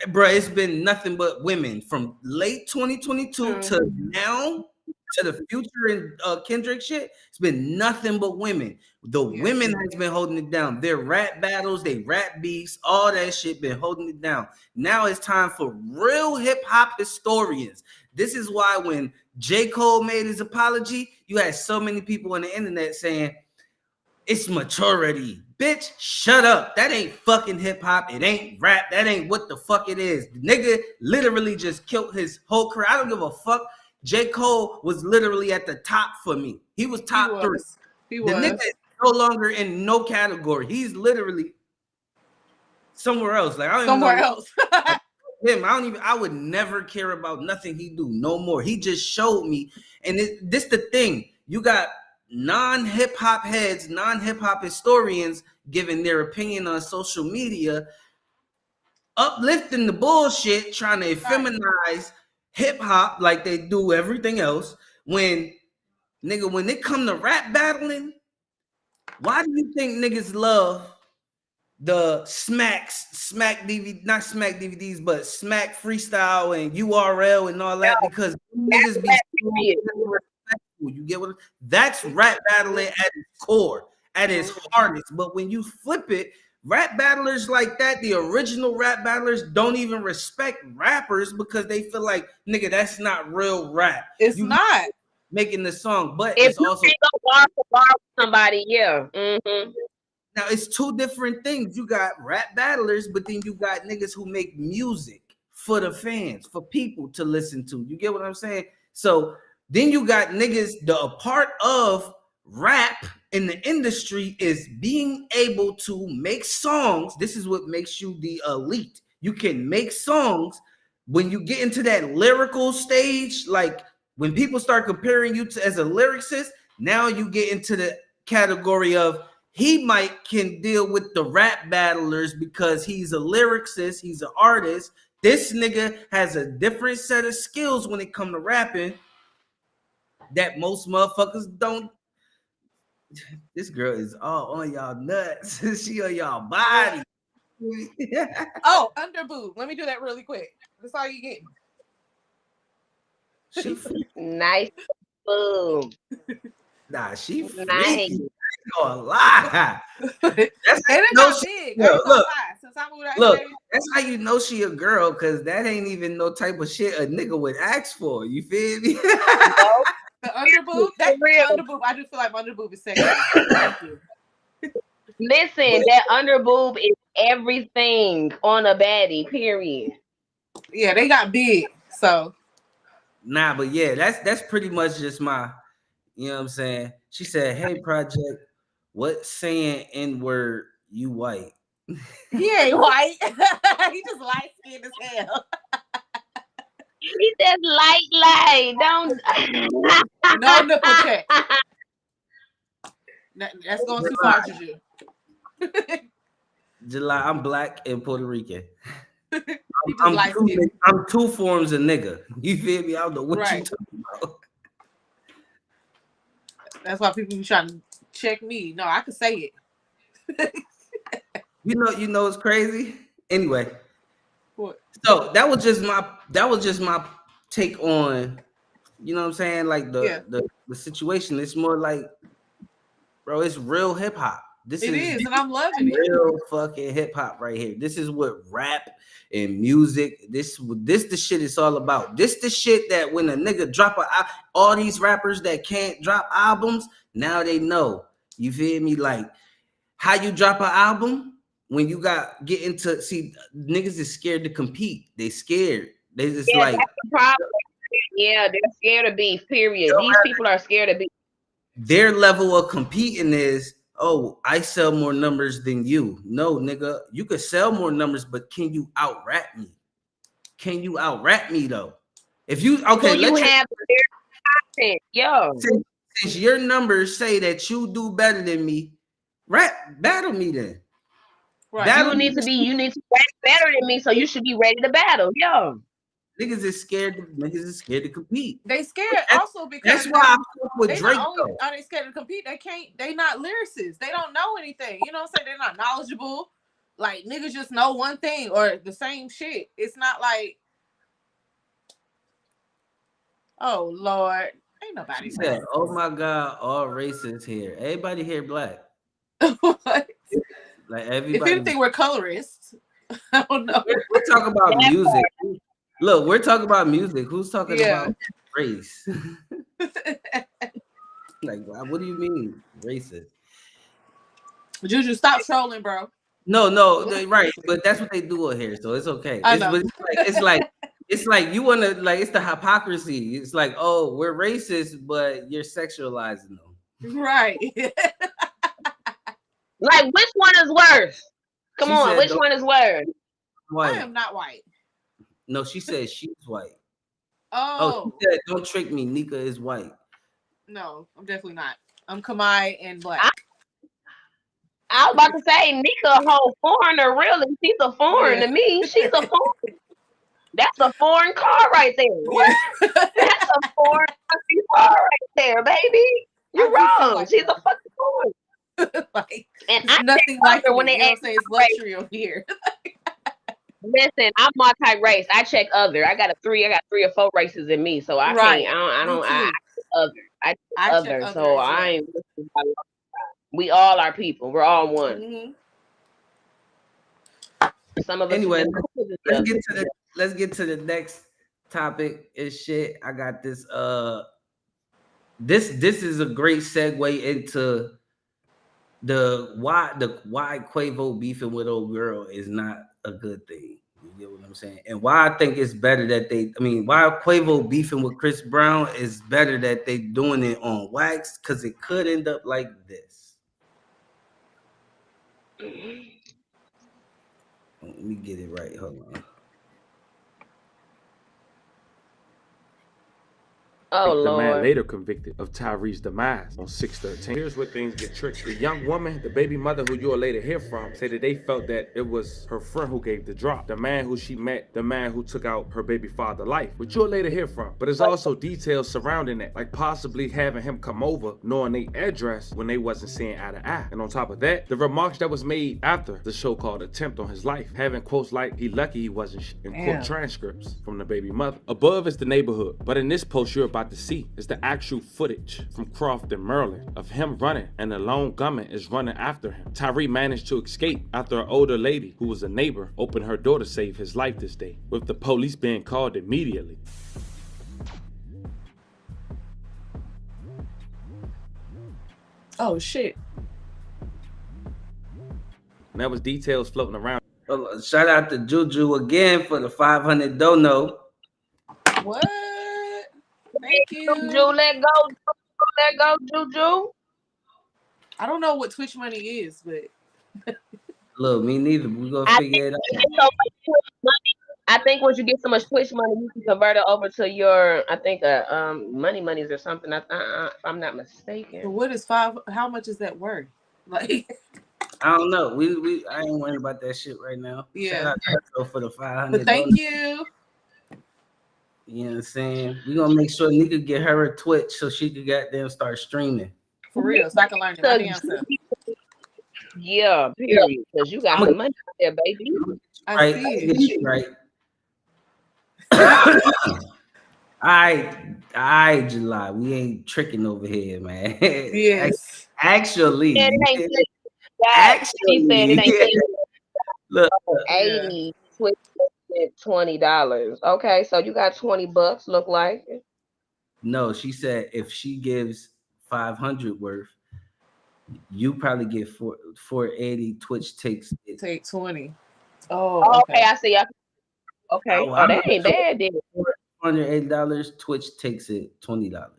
S1: bro, it's been nothing but women from late 2022 to now to the Future and Kendrick shit. It's been nothing but women. The women has been holding it down. Their rap battles, they rap beefs, all that shit been holding it down. Now it's time for real hip hop historians. This is why when J. Cole made his apology, you had so many people on the internet saying, it's maturity. Bitch, shut up. That ain't fucking hip hop. It ain't rap. That ain't what the fuck it is. The nigga literally just killed his whole career. I don't give a fuck. J. Cole was literally at the top for me. He was top 3.
S3: He
S1: The
S3: was.
S1: nigga is no longer in no category. He's literally somewhere else. Like I don't
S3: somewhere
S1: even know
S3: else.
S1: him. I would never care about nothing he do no more. He just showed me. And this the thing. You got non-hip hop heads, non-hip hop historians giving their opinion on social media, uplifting the bullshit, trying to feminize hip hop like they do everything else. When it come to rap battling, why do you think niggas love the smack DVD, not smack DVDs, but smack freestyle and URL and all that? Because niggas be you get what? That's rap battling at its core, at its hardest. But when you flip it, rap battlers like that, the original rap battlers don't even respect rappers because they feel like, nigga, that's not real rap.
S3: It's not
S1: making the song, but
S2: if
S1: it's also
S2: go bar for bar with somebody. Yeah. Mm-hmm.
S1: Now it's two different things. You got rap battlers, but then you got niggas who make music for the fans, for people to listen to. You get what I'm saying? So then you got niggas, a part of rap in the industry is being able to make songs. This is what makes you the elite. You can make songs. When you get into that lyrical stage, like when people start comparing you to as a lyricist, now you get into the category of he can deal with the rap battlers because he's a lyricist, he's an artist. This nigga has a different set of skills when it comes to rapping that most motherfuckers don't. This girl is all on y'all nuts. She on y'all body.
S3: Oh, under boob. Let me do that really quick. That's all you get.
S1: She
S2: nice. Boom.
S1: Nah, she freaky.
S2: Nice.
S1: I ain't gonna lie. That's
S3: how you know she.
S1: Look, that's how you know she a girl, because that ain't even no type of shit a nigga would ask for. You feel me?
S3: The underboob, that's real. Underboob. I just feel like underboob is sexy. Thank you.
S2: Listen, that underboob is everything on a baddie. Period.
S3: Yeah, they got big. So.
S1: Nah, but yeah, that's pretty much just my. You know what I'm saying? She said, "Hey, Project, what saying N-word? You white?"
S3: He ain't white. He just light skinned as hell.
S2: He said light. Don't.
S3: No nipple check. That's going too far, Juju.
S1: July, I'm black and Puerto Rican.
S3: I'm
S1: two forms of nigga. You feel me? I don't know what you talking about.
S3: That's why people be trying to check me. No, I can say it.
S1: You know it's crazy. Anyway,
S3: what?
S1: So that was just my take on, you know what I'm saying, like the situation. It's more like, bro, it's real hip hop. This is
S3: and I'm loving it.
S1: Real fucking hip hop right here. This is what rap and music. This the shit it's all about. This the shit that when a nigga drop all these rappers that can't drop albums, now they know. You feel me? Like how you drop an album when you get into niggas is scared to compete. They scared. They just like
S2: that's the problem. Yeah, they're scared of beef. Period. These people are scared of beef. Their
S1: level of competing is, oh, I sell more numbers than you. No, nigga, you could sell more numbers, but can you out rap me? Can you out rap me though? If you
S2: So you have their content, yo.
S1: Since your numbers say that you do better than me, battle me then.
S3: Right.
S2: You need to rap better than me, so you should be ready to battle, yo.
S1: Niggas is scared to compete.
S3: They scared also because
S1: that's why I fuck with
S3: they
S1: Drake.
S3: Not only are they scared to compete, they not lyricists. They don't know anything. You know what I'm saying? They're not knowledgeable. Like niggas just know one thing or the same shit. It's not like, oh Lord, ain't nobody
S1: said, oh my God, all races here. Everybody here black.
S3: What?
S1: Like everybody.
S3: If anything, we're colorists. I don't know.
S1: We're talking about music. Look, we're talking about music. Who's talking about race? Like, what do you mean racist?
S3: Juju, stop trolling, bro.
S1: No, right, but that's what they do here, so it's okay.
S3: I know.
S1: It's like you want to, like, it's the hypocrisy. It's like, oh, we're racist, but you're sexualizing them.
S3: Right.
S2: Like, which one is worse? Come on, which one is worse?
S3: White. I am not white.
S1: No, she said she's white.
S3: Oh,
S1: she said, don't trick me. Nika is white.
S3: No, I'm definitely not. I'm Kamai and black.
S2: I was about to say, Nika a whole foreigner, really. She's a foreign to me. She's a foreign. That's a foreign car right there. What? That's a foreign car right there, baby. You're wrong. Like she's a fucking foreign.
S3: Like,
S2: and
S3: I nothing like her when they say it's luxury over here.
S2: Listen, I'm multi-race. I check other. I got 3 or 4 races in me, so I can't. I other. So well. I ain't. We all are people. We're all one. Mm-hmm. Some of us.
S1: Anyway, let's get to the next topic. Is shit. I got this. This is a great segue into why Quavo beefing with old girl is not a good thing. You get what I'm saying? And why I think it's better that why Quavo beefing with Chris Brown is better that they doing it on wax, because it could end up like this. Let me get it right. Hold on.
S2: Oh,
S6: the
S2: Lord.
S6: man later convicted of Tyree's demise on 6/13. Here's where things get tricky. The young woman, the baby mother who you'll later hear from, said that they felt that it was her friend who gave the drop. The man who she met, the man who took out her baby father's life, which you'll later hear from. But there's also details surrounding that, like possibly having him come over, knowing their address when they wasn't seeing eye to eye. And on top of that, the remarks that was made after the so-called attempt on his life, having quotes like, he lucky he wasn't in court transcripts from the baby mother. Above is the neighborhood, but in this post you're about to see is the actual footage from Crofton, Maryland, of him running, and the lone gunman is running after him. Tyree managed to escape after an older lady who was a neighbor opened her door to save his life this day, with the police being called immediately.
S3: Oh shit.
S6: And that was details floating around.
S1: Shout out to Juju again for the 500 dono.
S3: What? Thank you.
S2: Juju, let go, Juju.
S3: I don't know what Twitch money is, but
S1: look, me neither. We're gonna figure it out.
S2: I think once you get so much Twitch money, you can convert it over to your, I think, monies or something. If I'm not mistaken.
S3: But what is 5? How much is that worth? Like,
S1: I don't know. I ain't worrying about that shit right now.
S3: Yeah.
S1: Shout out for the 500.
S3: But thank you.
S1: You know what I'm saying? We're gonna make sure Nika get her a Twitch so she could goddamn start streaming.
S3: For real, so I can learn it my damn self.
S2: Yeah, period. Because you got some money out there, baby.
S1: I see it. Right. I July. We ain't tricking over here, man.
S3: Yes.
S1: Actually.
S2: Yeah, look, 80 Twitch $20. Okay, so you got $20. Look like.
S1: No, she said if she gives 500 worth, you probably get 480. Twitch takes it.
S3: Take 20. Oh,
S2: okay. I see. Okay. Oh, that ain't bad, then.
S1: $480. Twitch takes it $20.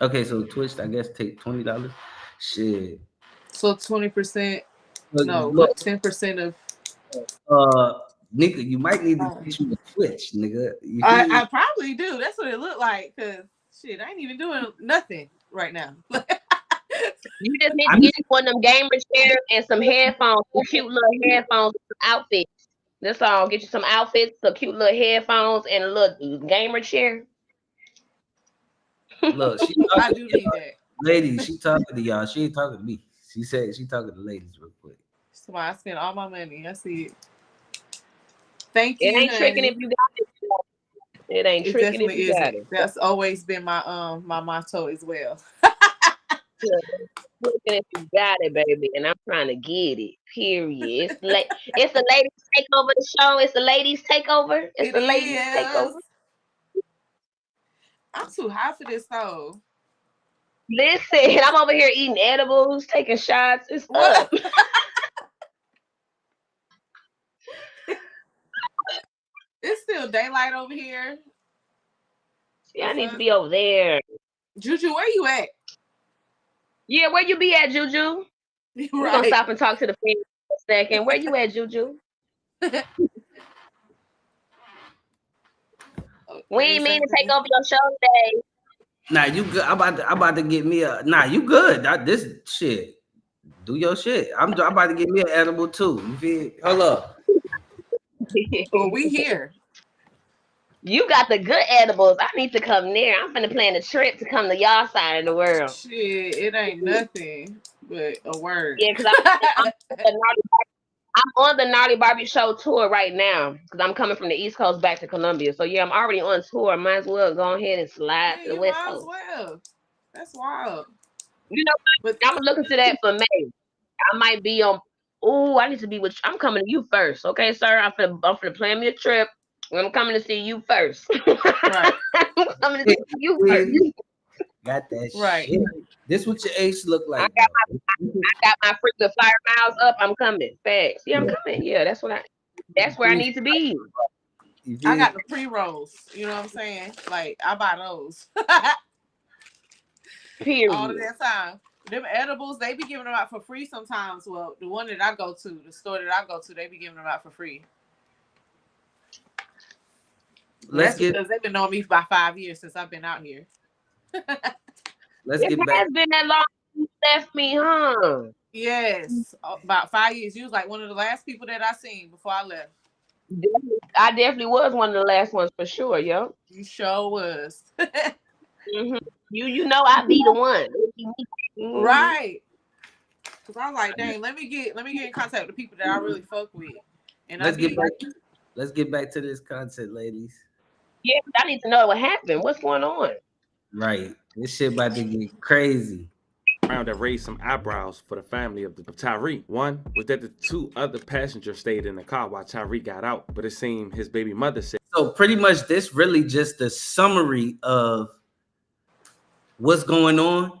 S1: Okay, so Twitch, I guess, take $20. Shit.
S3: So 20%. No, what 10% of?
S1: nigga, you might need to get you a Twitch, nigga.
S3: I probably do. That's what it looked like. Cause shit, I ain't even doing nothing right now.
S2: You just need to get you one of them gamer chairs and some headphones, some cute little headphones, some outfits. That's all. Get you some outfits, some cute little headphones, and a little gamer chair.
S1: Look,
S3: I do need that.
S1: Ladies, she talking to y'all. She ain't talking to me. She said she talking to ladies real quick.
S3: So I spent all my money. I see it. Thank you.
S2: It ain't tricking if you got it. It ain't tricking if you got it.
S3: That's always been my my motto as well.
S2: If you got it, baby, and I'm trying to get it. Period. It's the ladies takeover the show. It's the ladies takeover. It's the ladies takeover.
S3: I'm too high for this though.
S2: Listen, I'm over here eating edibles, taking shots. It's up.
S3: It's still daylight over here.
S2: Yeah, I need to be over there.
S3: Juju, where you at?
S2: Yeah, where you be at, Juju? We're gonna stop and talk to the fans for a second. Where you at, Juju? We ain't mean to take over your show today.
S1: Nah, you good. I'm about to get me a. Nah, you good. This shit. Do your shit. I'm about to get me an edible too. You feel? Hold up.
S3: Well, we here.
S2: You got the good edibles. I need to come near. I'm finna plan a trip to come to y'all side of the world.
S3: Shit, it ain't nothing but a word.
S2: Yeah, because I'm on the Naughty Barbie show tour right now because I'm coming from the East Coast back to Columbia. So yeah, I'm already on tour. Might as well go ahead and slide to the West Coast.
S3: Well. That's wild.
S2: You know, but I'm looking to that for May. I might be on. Oh, I need to be with. I'm coming to you first, okay, sir? I'm finna plan me a trip. I'm coming to see you first.
S3: Right.
S2: I'm coming to see you first.
S1: Got that
S3: right.
S1: Shit. This what your age look like.
S2: I got my freaking flyer miles up. I'm coming. Facts. Yeah, I'm coming. Yeah, that's where I need to be.
S3: I got the pre-rolls. You know what I'm saying? Like I buy those.
S2: Period.
S3: All of that time. Them edibles, they be giving them out for free sometimes. Well, the one that I go to, the store that I go to, they be giving them out for free. Because they've been knowing me for about 5 years since I've been out here.
S1: Let's get back.
S2: It has been that long since you left me, huh?
S3: Yes, about 5 years. You was like one of the last people that I seen before I left.
S2: I definitely was one of the last ones for sure, yo.
S3: You sure was.
S2: Mm-hmm. You know I be the one. Mm-hmm.
S3: Right. Because I was like, dang, let me get in contact with the people that I really fuck with. And let's
S1: get back to this content, ladies.
S2: Yeah, I need to know what happened. What's going on?
S1: Right. This shit about to get crazy.
S6: Round that raised some eyebrows for the family of Tyree. One was that the two other passengers stayed in the car while Tyree got out, but it seemed his baby mother said.
S1: So pretty much this really just a summary of what's going on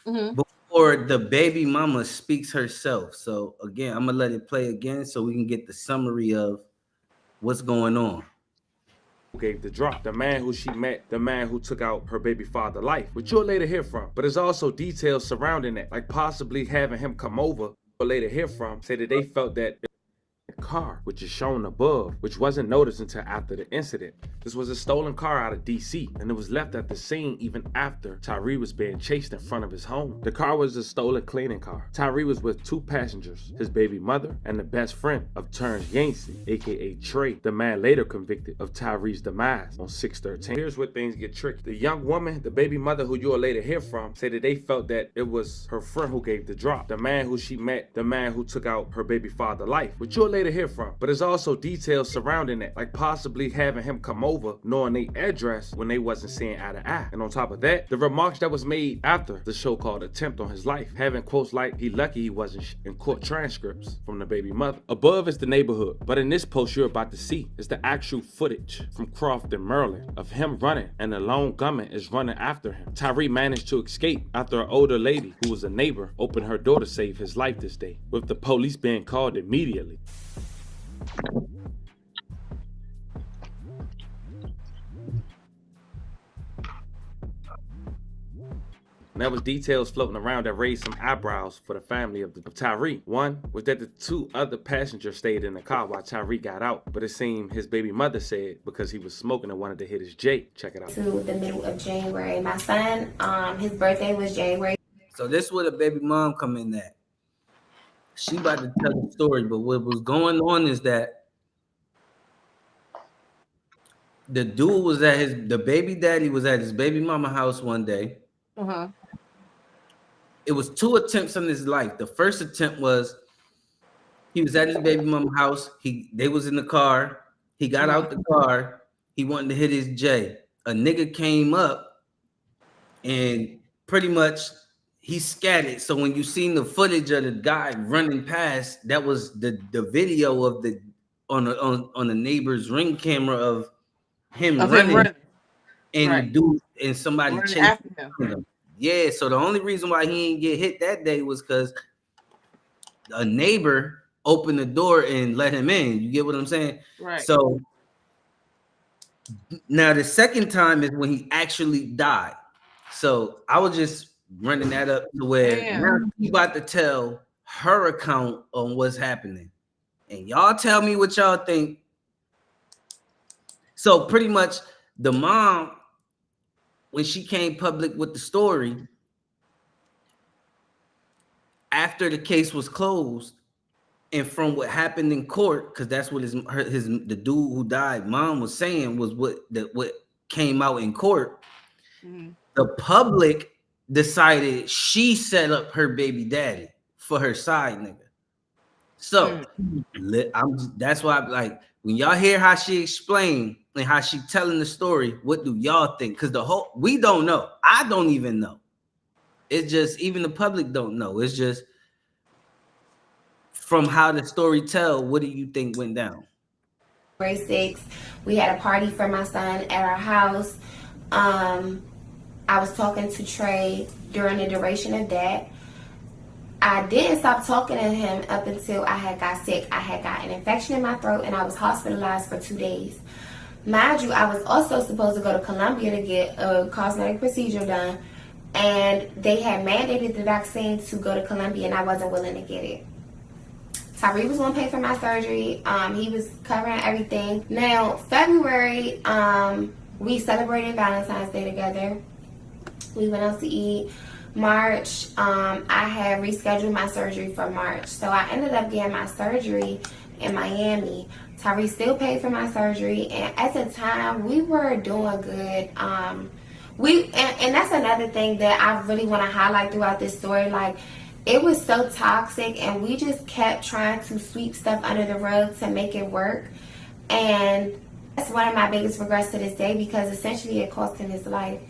S1: before the baby mama speaks herself. So again, I'm gonna let it play again so we can get the summary of what's going on.
S6: Gave the drop, the man who she met, the man who took out her baby father's life, which you'll later hear from. But there's also details surrounding that, like possibly having him come over, or later hear from, say that they felt that car, which is shown above, which wasn't noticed until after the incident. This was a stolen car out of DC, and it was left at the scene even after Tyree was being chased in front of his home. The car was a stolen cleaning car. Tyree was with two passengers, his baby mother and the best friend of Terrence Yancey, aka Trey, the man later convicted of Tyree's demise on 6/13. Here's where things get tricky. The young woman, the baby mother who you'll later hear from, said that they felt that it was her friend who gave the drop, the man who she met, the man who took out her baby father's life, which you'll later hear from. But there's also details surrounding that, like possibly having him come over, knowing their address when they wasn't seeing eye to eye. And on top of that, the remarks that was made after the so-called attempt on his life, having quotes like, he lucky he wasn't in court transcripts from the baby mother. Above is the neighborhood, but in this post you're about to see is the actual footage from Crofton, Maryland, of him running, and the lone gunman is running after him. Tyree managed to escape after an older lady who was a neighbor opened her door to save his life this day, with the police being called immediately. And there was details floating around that raised some eyebrows for the family of Tyree. One was that the 2 other passengers stayed in the car while Tyree got out, but it seemed his baby mother said because he was smoking and wanted to hit his J. Check it out.
S7: To the middle of January. My son, his birthday was January.
S1: So this is where the baby mom come in at. She about to tell the story, but what was going on is that the dude was at the baby daddy was at his baby mama house one day.
S3: Uh-huh.
S1: It was 2 attempts on his life. The first attempt was he was at his baby mama house. They was in the car. He got out the car. He wanted to hit his J. A nigga came up and pretty much he scattered. So when you seen the footage of the guy running past, that was the video of the on the neighbor's ring camera of him running. And
S3: right.
S1: the dude and somebody
S3: Running
S1: chasing
S3: after
S1: him. Yeah, so the only reason why he didn't get hit that day was because a neighbor opened the door and let him in. You get what I'm saying?
S3: Right.
S1: So now the second time is when he actually died. So I was just running that up to where now she's about to tell her account on what's happening. And y'all tell me what y'all think. So pretty much the mom, when she came public with the story, after the case was closed, and from what happened in court, because that's what the dude who died mom was saying was what came out in court.
S3: Mm-hmm.
S1: The public decided she set up her baby daddy for her side nigga. So that's why I'm like, when y'all hear how she explained and how she telling the story, what do y'all think? Because we don't know. I don't even know. It's just even the public don't know. It's just from how the story tell. What do you think went down?
S7: Grade 6, we had a party for my son at our house. I was talking to Trey during the duration of that. I didn't stop talking to him up until I had got sick. I had got an infection in my throat and I was hospitalized for 2 days. Mind you, I was also supposed to go to Columbia to get a cosmetic procedure done, and they had mandated the vaccine to go to Columbia and I wasn't willing to get it. Tyree was going to pay for my surgery. He was covering everything. Now, February, we celebrated Valentine's Day together. We went out to eat. March, I had rescheduled my surgery for March. So I ended up getting my surgery in Miami. Tyree still paid for my surgery. And at the time, we were doing good. And that's another thing that I really want to highlight throughout this story. Like, it was so toxic and we just kept trying to sweep stuff under the rug to make it work. And that's one of my biggest regrets to this day, because essentially it cost him his life.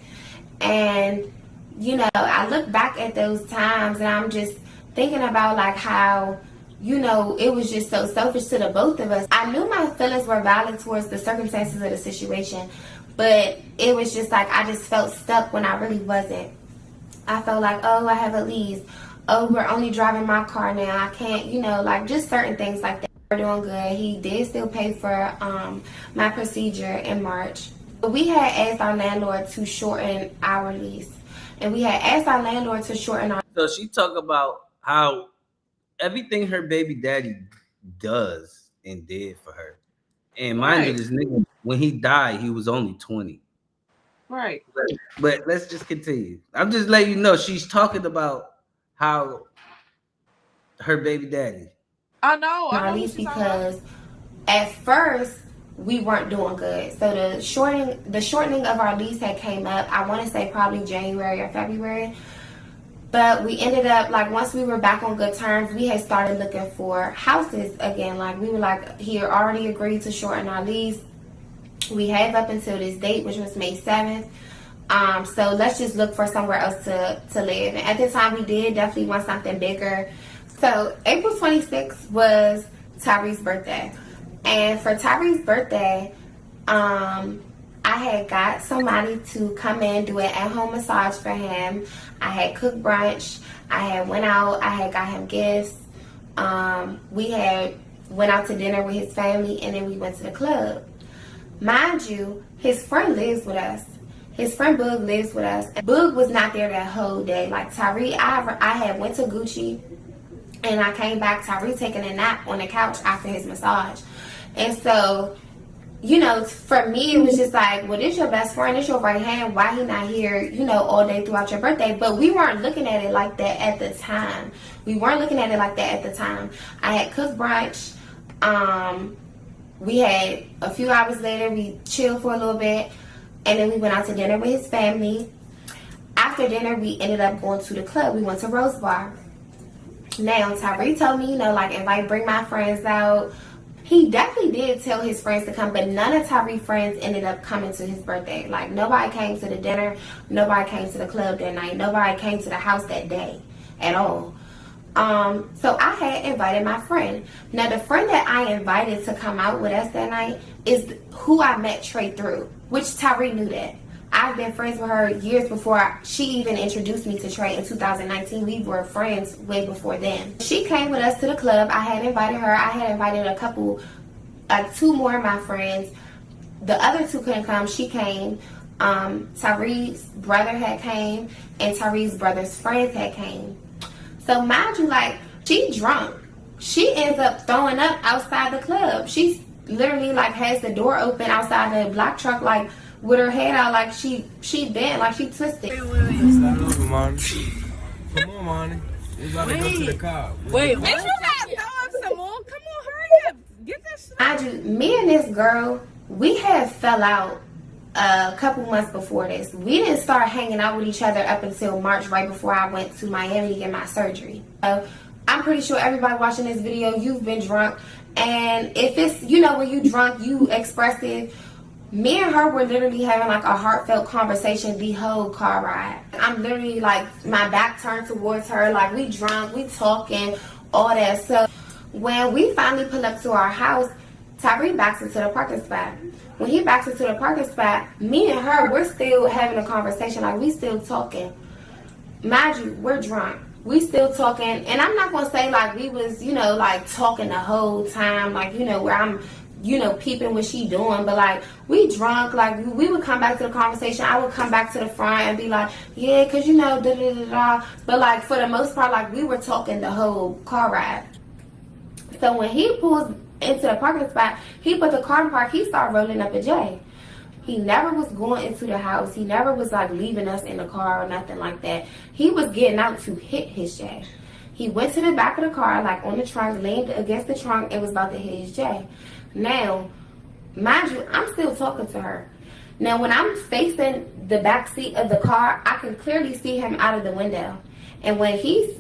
S7: And you know, I look back at those times and I'm just thinking about like how, you know, it was just so selfish to the both of us. I knew my feelings were valid towards the circumstances of the situation, but it was just like I just felt stuck when I really wasn't. I felt like, oh, I have a lease. Oh, we're only driving my car now. I can't, you know, like just certain things like that. We're doing good. He did still pay for my procedure in March. But we had asked our landlord to shorten our lease. And we had asked our landlord to shorten our...
S1: So she talked about how everything her baby daddy does and did for her. And mind you, this nigga, when he died, he was only 20.
S3: Right.
S1: But let's just continue. I'm just letting you know she's talking about how her baby daddy.
S3: I know.
S7: Our lease because at first we weren't doing good. So the shortening of our lease had came up, I want to say probably January or February. But we ended up, like, once we were back on good terms, we had started looking for houses again. Like, we were like, he already agreed to shorten our lease. We have up until this date, which was May 7th. So let's just look for somewhere else to live. And at the time, we did definitely want something bigger. So April 26th was Tyree's birthday. And for Tyree's birthday, I had got somebody to come in, do an at-home massage for him. I had cooked brunch. I had went out. I had got him gifts. We had went out to dinner with his family, and then we went to the club. Mind you, his friend lives with us. His friend Boog lives with us. Boog was not there that whole day. Like Tyree, I had went to Gucci and I came back, Tyree taking a nap on the couch after his massage. And so, you know, for me, it was just like, well, this your best friend, this your right hand. Why he not here, you know, all day throughout your birthday? But we weren't looking at it like that at the time. I had cooked brunch. We had a few hours later, we chilled for a little bit. And then we went out to dinner with his family. After dinner, we ended up going to the club. We went to Rose Bar. Now, Tyree told me, you know, like, bring my friends out. He definitely did tell his friends to come, but none of Tyree's friends ended up coming to his birthday. Like, nobody came to the dinner. Nobody came to the club that night. Nobody came to the house that day at all. So I had invited my friend. Now, the friend that I invited to come out with us that night is who I met Trey through, which Tyree knew that. I've been friends with her years before she even introduced me to Trey in 2019. We were friends way before then. She came with us to the club. I had invited her. I had invited a couple, two more of my friends. The other two couldn't come. She came. Tyree's brother had came, and Tyree's brother's friends had came. So mind you, like, she drunk. She ends up throwing up outside the club. She literally, like, has the door open outside the black truck, like, with her head out, like she bent, like she twisted.
S8: Stop over, Monty. Come on, Monty. We about to go to the car.
S3: Wait, what? You got to throw up some more? Come on, hurry up. Get that shit.
S7: Me and this girl, we had fell out a couple months before this. We didn't start hanging out with each other up until March, right before I went to Miami to get my surgery. So I'm pretty sure everybody watching this video, you've been drunk. And if it's, you know, when you drunk, you expressive. Me and her were literally having like a heartfelt conversation the whole car ride. I'm literally like, my back turned towards her, like we drunk, we talking, all that. So when we finally pull up to our house, Tyree backs into the parking spot. When he backs into the parking spot, me and her, we're still having a conversation, like we still talking. Mind you, we're drunk. We still talking, and I'm not gonna say like we was, you know, like talking the whole time, like, you know, where I'm, you know, peeping what she doing, but like we drunk, like we would come back to the conversation. I would come back to the front and be like, yeah, cause you know, da da da da. But like for the most part, like we were talking the whole car ride. So when he pulls into the parking spot, he put the car in park. He started rolling up a J. He never was going into the house. He never was like leaving us in the car or nothing like that. He was getting out to hit his J. He went to the back of the car, like on the trunk, leaned against the trunk, and was about to hit his J. Now, mind you, I'm still talking to her. Now, when I'm facing the back seat of the car, I can clearly see him out of the window. And when he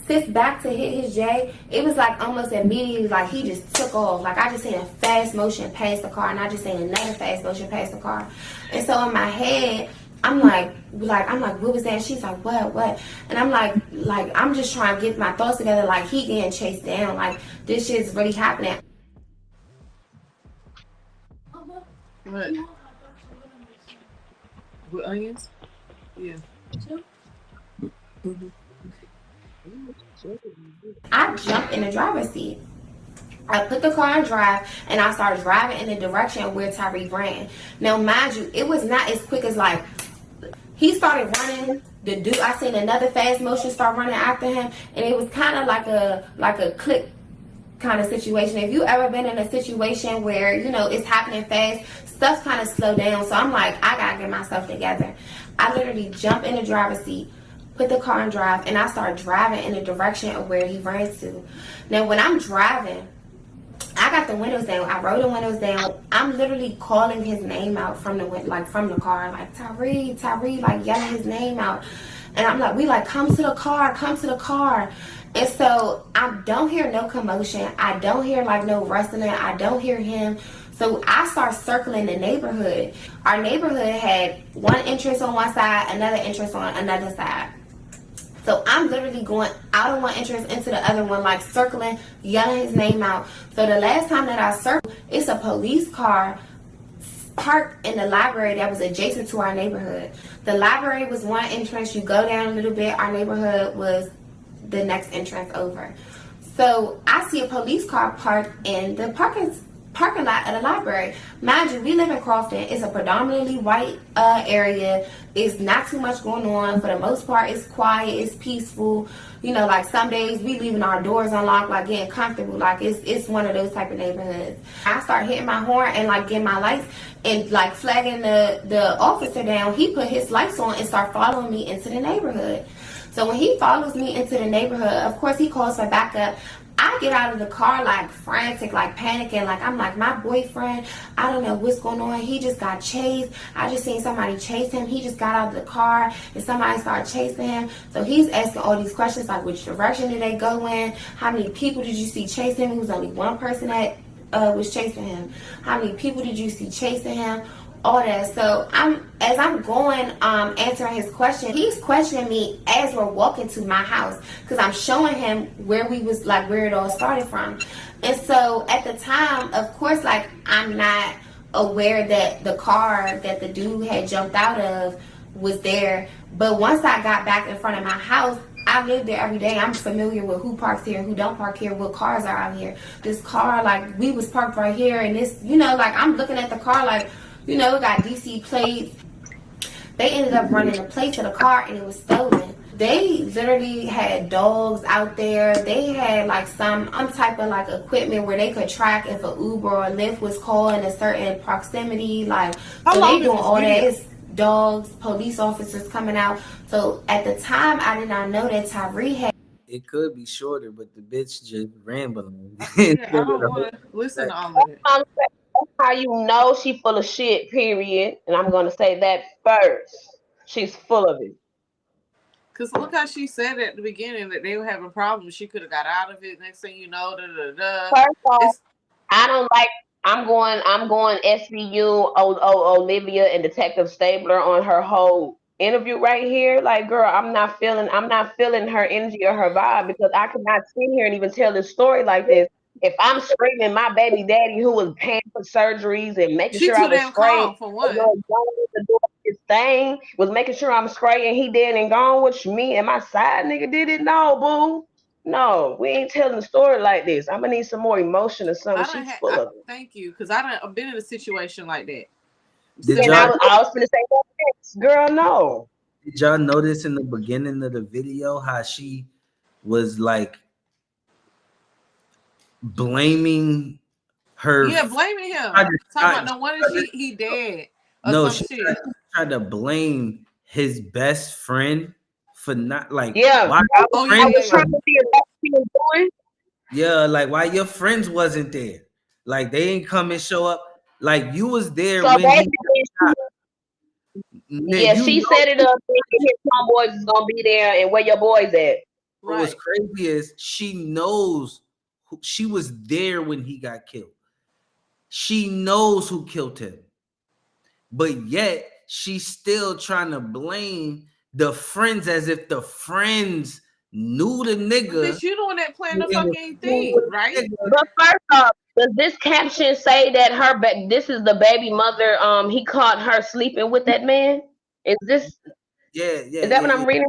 S7: sits back to hit his J, it was like almost immediately, like he just took off. Like I just seen a fast motion past the car, and I just seen another fast motion past the car. And so in my head, I'm like, what was that? And she's like, what? And I'm like, I'm just trying to get my thoughts together. Like he getting chased down. Like this shit's really happening.
S3: What? With onions? Yeah. Mm-hmm.
S7: I jumped in the driver's seat. I put the car in drive, and I started driving in the direction where Tyree ran. Now, mind you, it was not as quick as like, he started running. The dude, I seen another fast motion start running after him, and it was kind of like a click kind of situation. If you ever been in a situation where, you know, it's happening fast, stuff kind of slow down. So I'm like, I gotta get myself together. I literally jump in the driver's seat, put the car in drive, and I start driving in the direction of where he ran to. Now, when I'm driving, I got the windows down. I roll the windows down. I'm literally calling his name out from the car, like Tyree, like yelling his name out. And I'm like, we like, come to the car. And so I don't hear no commotion. I don't hear like no rustling. I don't hear him. So I start circling the neighborhood. Our neighborhood had one entrance on one side, another entrance on another side. So I'm literally going out of one entrance into the other one, like circling, yelling his name out. So the last time that I circled, it's a police car parked in the library that was adjacent to our neighborhood. The library was one entrance. You go down a little bit, our neighborhood was the next entrance over. So I see a police car parked in the parking parking lot of the library. Mind you, we live in Crofton. It's a predominantly white area. It's not too much going on. For the most part, it's quiet, it's peaceful. You know, like some days we leaving our doors unlocked, like getting comfortable. Like it's one of those type of neighborhoods. I start hitting my horn and like getting my lights and like flagging the officer down. He put his lights on and start following me into the neighborhood. So when he follows me into the neighborhood, of course he calls for backup. I get out of the car like frantic, like panicking, like I'm like, my boyfriend, I don't know what's going on. He just got chased. I just seen somebody chase him. He just got out of the car and somebody started chasing him. So he's asking all these questions like, which direction did they go in? How many people did you see chasing him? It was only one person that was chasing him. How many people did you see chasing him? All that. So as I'm going answering his question, he's questioning me as we're walking to my house because I'm showing him where we was, like where it all started from. And so at the time, of course, like I'm not aware that the car that the dude had jumped out of was there. But once I got back in front of my house, I live there every day. I'm familiar with who parks here, who don't park here, what cars are out here. This car, like we was parked right here, and this, you know, like I'm looking at the car like, you know, it got DC plates. They ended up running the plates of the car and it was stolen. They literally had dogs out there. They had like some type of like equipment where they could track if an Uber or a Lyft was called in a certain proximity. Like, so they doing all that. It's dogs, police officers coming out. So at the time, I did not know that Tyree had.
S1: It could be shorter, but the bitch just rambling.
S3: Yeah, I don't want to listen to all of it.
S2: That's how you know she full of shit, period. And I'm going to say that first. She's full of it.
S3: Because look how she said at the beginning that they were having problems. She could have got out of it. Next thing you know,
S2: First of all, I don't like, I'm going SVU, Olivia and Detective Stabler on her whole interview right here. Like, girl, I'm not feeling her energy or her vibe because I cannot sit here and even tell this story like this. If I'm screaming my baby daddy who was paying for surgeries and making sure I was straight,
S3: for one.
S2: His thing was making sure I'm straight and he dead and gone, which me and my side nigga did it. No, boo. No, we ain't telling the story like this. I'm gonna need some more emotion or something. She's full of it.
S3: Thank you, because I've been in a situation like that.
S2: I was gonna say, girl, no.
S1: Did y'all notice in the beginning of the video how she was like blaming her?
S3: Yeah, blaming him. Talking about no wonder he dead.
S1: No, she tried to blame his best friend for not like.
S2: Yeah,
S1: why
S2: I was trying to see what he was doing.
S1: Yeah, like why your friends wasn't there? Like they ain't come and show up. Like you was there
S2: so
S1: when
S2: she set it up thinking his homeboys is gonna be there and where your boys at.
S1: What was crazy is she knows she was there when he got killed. She knows who killed him. But yet she's still trying to blame the friends as if the friends knew the nigga.
S3: But you doing that playing the fucking thing, right?
S2: But first off, does this caption say that this is the baby mother? He caught her sleeping with that man. Is this?
S1: Yeah.
S2: Is that what I'm reading?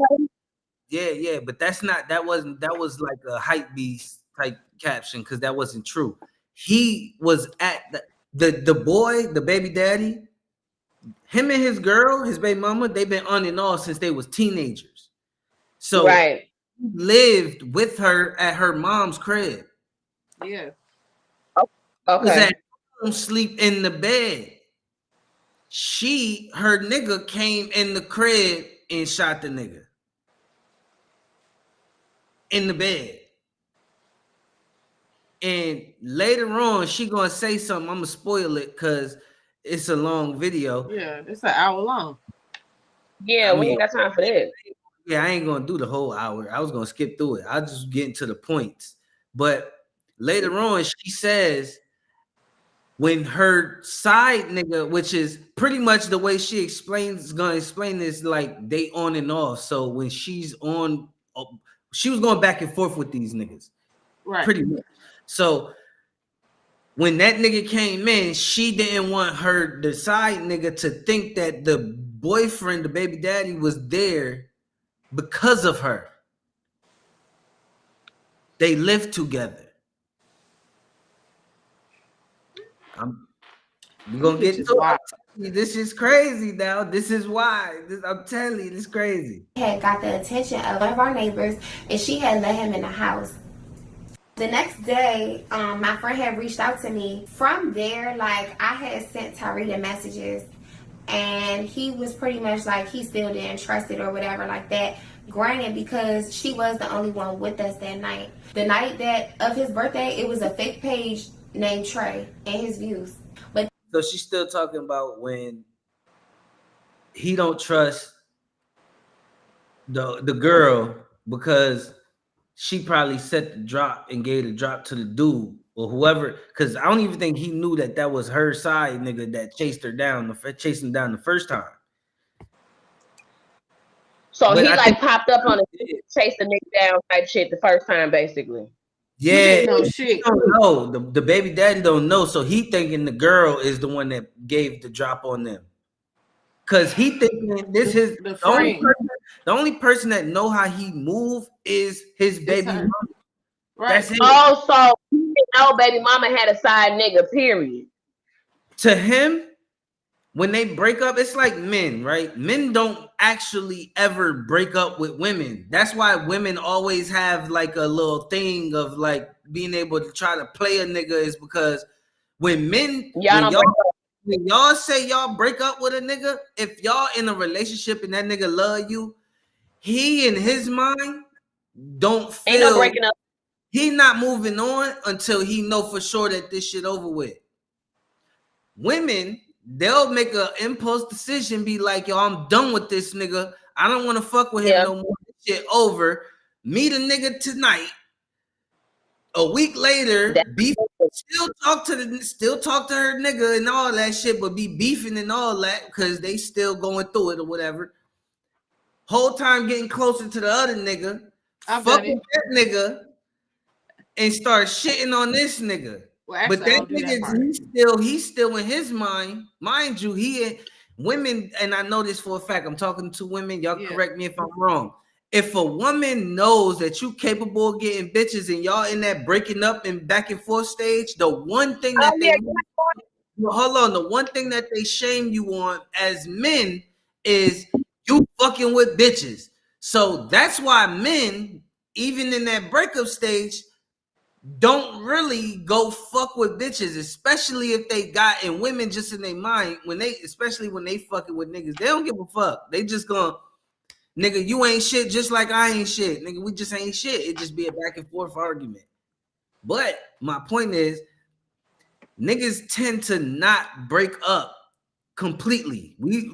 S1: Yeah. But that was like a hype beast type caption because that wasn't true. He was at the boy, the baby daddy. Him and his girl, his baby mama, they've been on and off since they was teenagers. So
S2: right.
S1: He lived with her at her mom's crib.
S3: Yeah.
S2: Okay.
S1: Was at home, sleep in the bed. Her nigga came in the crib and shot the nigga in the bed. And later on, she gonna say something. I'm gonna spoil it because it's a long video.
S3: Yeah, it's an hour long.
S2: Yeah, we ain't got time for that.
S1: Yeah, I ain't gonna do the whole hour. I was gonna skip through it. I'll just get into the points. But later on, she says when her side nigga, which is pretty much the way she gonna explain this, like they on and off. So when she's on, she was going back and forth with these niggas.
S3: Right.
S1: Pretty much. So when that nigga came in, she didn't want the side nigga to think that the boyfriend, the baby daddy, was there because of her. They lived together. We're gonna
S3: This
S1: get
S3: is
S1: to
S3: wild.
S1: it. This is crazy now. This is why. I'm telling you, this crazy.
S7: Had got the attention of one of our neighbors, and she had let him in the house. The next day, my friend had reached out to me. From there, like, I had sent Tyree the messages, and he was pretty much like he still didn't trust it or whatever like that. Granted, because she was the only one with us that night. The night that of his birthday, it was a fake page named Trey and his views. But
S1: So she's still talking about when he don't trust the girl because she probably set the drop and gave the drop to the dude or whoever. Because I don't even think he knew that was her side nigga that chased him down the first time.
S2: So
S1: But
S2: he
S1: I
S2: like
S1: think-
S2: popped up on a chase the nigga down type shit the first time, basically.
S3: He
S1: Yeah,
S3: didn't know shit.
S1: he don't know. The baby daddy don't know, so he thinking the girl is the one that gave the drop on them. Cause he thinking this is
S3: The
S1: the only person that know how he move is his baby
S3: her.
S1: mama.
S3: Right.
S1: That's it.
S2: Oh, so he didn't know baby mama had a side nigga, period.
S1: To him, when they break up, it's like men, right? Men don't actually ever break up with women. That's why women always have like a little thing of like being able to try to play a nigga, is because when y'all say y'all break up with a nigga, if y'all in a relationship and that nigga love you, he in his mind don't feel
S2: Ain't no breaking up.
S1: he not moving on until he know for sure that this shit over with. Women, they'll make an impulse decision, be like, yo, I'm done with this nigga. I don't want to fuck with him no more. This shit over. Meet a nigga tonight. A week later, still talk to her nigga and all that shit, but be beefing and all that because they still going through it or whatever. Whole time getting closer to the other nigga. Fuck with that nigga and start shitting on this nigga.
S3: Well, actually,
S1: but that nigga, he's still in his mind. Mind you, women, and I know this for a fact. I'm talking to women. Y'all correct me if I'm wrong. If a woman knows that you capable of getting bitches and y'all in that breaking up and back and forth stage, the one thing that the one thing that they shame you on as men is you fucking with bitches. So that's why men, even in that breakup stage, don't really go fuck with bitches, especially if they got, and women just in their mind, especially when they fucking with niggas, they don't give a fuck. They just gonna, nigga, you ain't shit just like I ain't shit. Nigga, we just ain't shit. It just be a back and forth argument. But my point is, niggas tend to not break up completely. We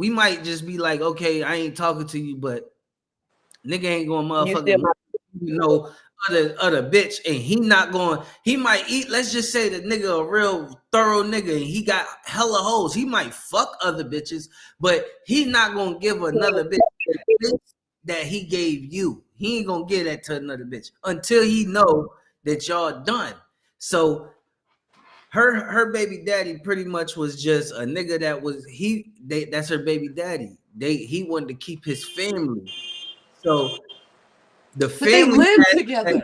S1: might just be like, okay, I ain't talking to you, but nigga ain't going motherfucking other bitch, and he might eat. Let's just say the nigga a real thorough nigga and he got hella hoes. He might fuck other bitches, but he not gonna give another bitch that he gave you. He ain't gonna give that to another bitch until he know that y'all done. So her baby daddy pretty much was just a nigga that was that's her baby daddy. He wanted to keep his family. So the family
S3: they live together.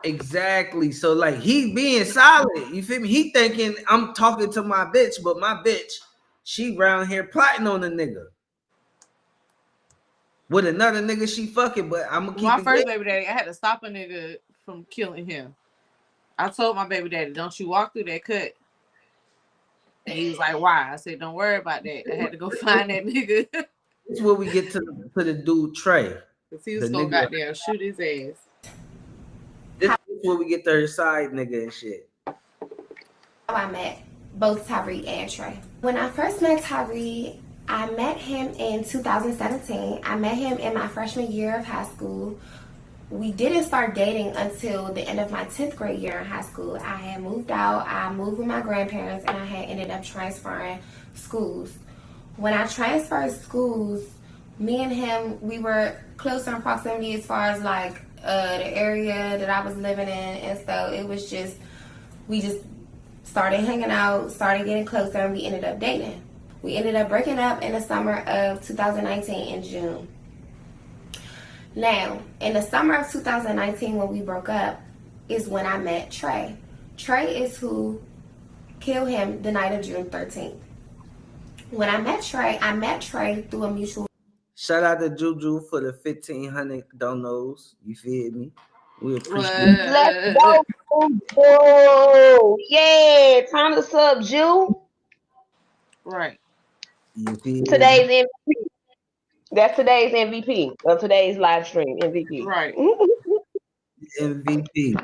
S1: Exactly. So like he being solid, you feel me? He thinking I'm talking to my bitch, but my bitch, she round here plotting on a nigga with another nigga she fucking. But I'm gonna keep
S3: my first baby daddy. I had to stop a nigga from killing him. I told my baby daddy, "Don't you walk through that cut." And he was like, "Why?" I said, "Don't worry about that." I had to go find that nigga.
S1: This is where we get to the dude Trey.
S3: Because he was gonna goddamn shoot his ass.
S1: This is where we get to her side nigga and shit.
S7: I met both Tyree and Trey. When I first met Tyree, I met him in 2017. I met him in my freshman year of high school. We didn't start dating until the end of my 10th grade year in high school. I had moved out, I moved with my grandparents, and I had ended up transferring schools. When I transferred schools, me and him, we were close in proximity as far as like the area that I was living in, and so it was just, we just started hanging out, started getting closer, and we ended up dating. We ended up breaking up in the summer of 2019 in June. Now, in the summer of 2019 when we broke up is when I met Trey. Trey is who kill him the night of June 13th. When I met Trey through a mutual.
S1: Shout out to Juju for the 1,500 donos. You feel me? We appreciate it.
S2: Let's go, Juju. Yeah, time to sub, Ju.
S3: Right.
S1: You feel me?
S2: Today's MVP. That's today's MVP of today's live stream. MVP.
S3: Right.
S1: MVP.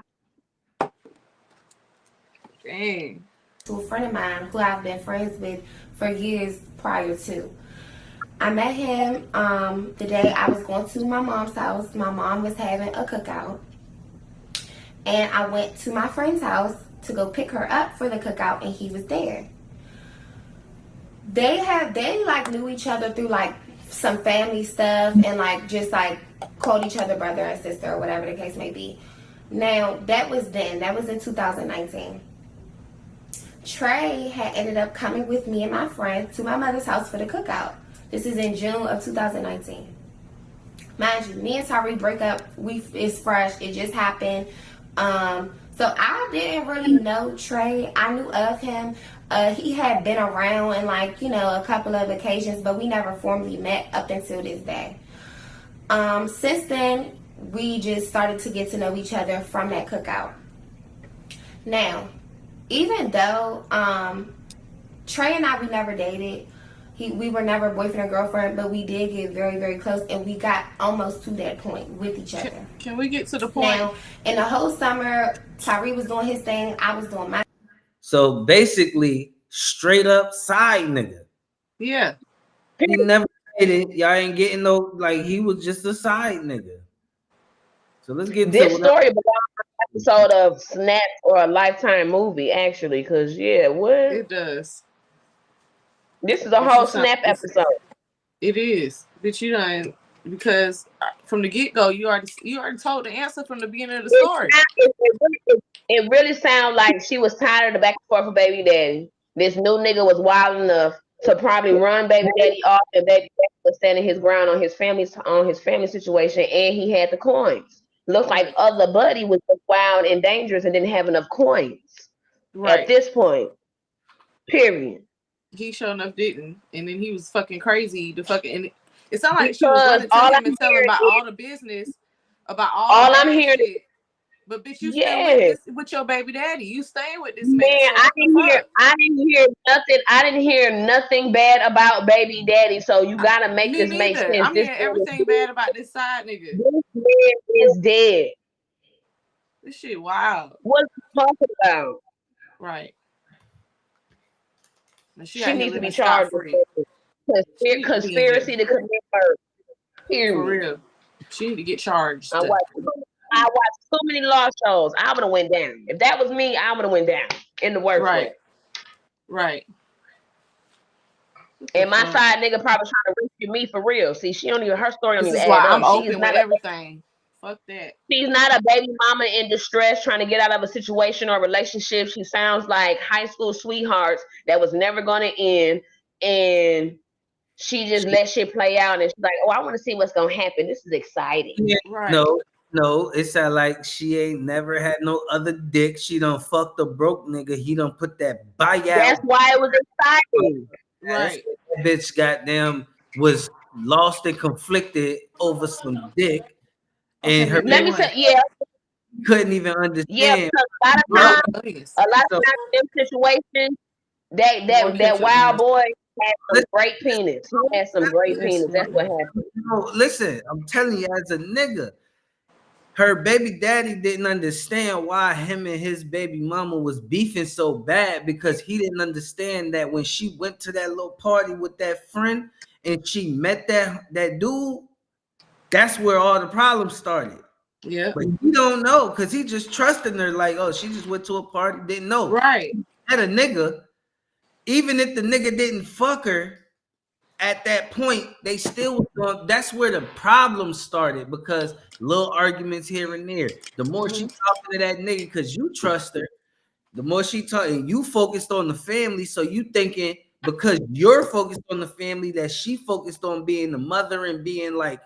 S3: Dang.
S7: To a friend of mine who I've been friends with for years prior to. I met him the day I was going to my mom's house. My mom was having a cookout. And I went to my friend's house to go pick her up for the cookout, and he was there. They like knew each other through like some family stuff and like just like called each other brother and sister or whatever the case may be. Now that was in 2019. Trey had ended up coming with me and my friend to my mother's house for the cookout. This is in June of 2019. Mind you, me and Tyree break up. It's fresh. It just happened. So I didn't really know Trey. I knew of him. He had been around in like, a couple of occasions, but we never formally met up until this day. Since then, we just started to get to know each other from that cookout. Now, even though Trey and I, we never dated. We were never boyfriend or girlfriend, but we did get very, very close, and we got almost to that point with each other.
S3: Can we get to the point?
S7: Now, in the whole summer, Tyree was doing his thing. I was doing my.
S1: So basically, straight up side nigga.
S3: Yeah.
S1: He never dated. Y'all ain't getting no, like, he was just a side nigga. So let's get
S2: This
S1: to
S2: story belongs to an episode of Snapped or a Lifetime movie, actually, because, what?
S3: It does.
S2: This is a whole Snap episode.
S3: It is. But you done, because from the get-go, you already told the answer from the beginning of the story.
S2: It really sounds like she was tired of the back and forth with baby daddy. This new nigga was wild enough to probably run baby daddy off, and baby daddy was standing his ground on his family situation, and he had the coins. Looks like other buddy was wild and dangerous and didn't have enough coins at this point. Period.
S3: He sure enough didn't, and then he was fucking crazy. And it sounded like she was running to him and telling about all the business, about all I'm hearing. Shit. But bitch, you still with your baby daddy. You staying with this man. So
S2: I didn't hear nothing bad about baby daddy. So you gotta make this make sense.
S3: I'm hearing everything bad about this side nigga.
S2: This man is dead.
S3: This shit wild.
S2: What are you talking about?
S3: Right.
S2: She needs to be charged with conspiracy to commit murder.
S3: For real. She need to get charged.
S2: I watched so many law shows. I would have went down. If that was me, I would have went down in the worst way.
S3: Right.
S2: And my side nigga probably trying to rescue me for real. See, she don't even, her story don't even add
S3: up.
S2: I'm
S3: open with everything. Fuck that.
S2: She's not a baby mama in distress trying to get out of a situation or relationship. She sounds like high school sweethearts that was never going to end. And she just let shit play out. And she's like, I want to see what's going to happen. This is exciting.
S1: Yeah, right. No, it sound like she ain't never had no other dick. She done fucked a broke nigga. He done put that buyout.
S2: That's why it was exciting.
S3: Right.
S1: That bitch goddamn was lost and conflicted over some dick. And her
S2: let me say,
S1: couldn't even understand.
S2: Yeah, because a lot of times in situations, that wild boy had some great penis. He had some great penis. That's what happened.
S1: No, listen, I'm telling you, as a nigga, her baby daddy didn't understand why him and his baby mama was beefing so bad, because he didn't understand that when she went to that little party with that friend and she met that dude, that's where all the problems started.
S3: Yeah.
S1: But he don't know, because he just trusting her like, oh, she just went to a party, didn't know.
S3: Right.
S1: Had a nigga, even if the nigga didn't fuck her at that point, they still was going, that's where the problem started, because little arguments here and there. The more she talking to that nigga, because you trust her, the more she talking, you focused on the family, so you thinking because you're focused on the family that she focused on being the mother and being like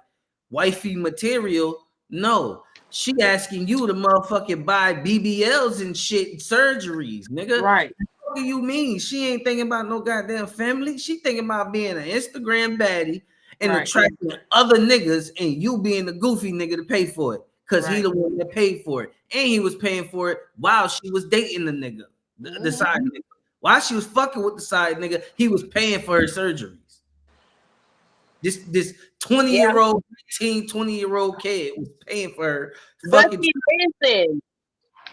S1: wifey material. No, she asking you to motherfucking buy BBLs and shit, surgeries, nigga.
S3: Right.
S1: do you mean? She ain't thinking about no goddamn family. She thinking about being an Instagram baddie and attracting other niggas, and you being the goofy nigga to pay for it. Because he the one that paid for it. And he was paying for it while she was dating the nigga, the side nigga. While she was fucking with the side nigga, he was paying for her surgeries. This 20-year-old, 20-year-old kid was paying for her fucking.
S2: Listen,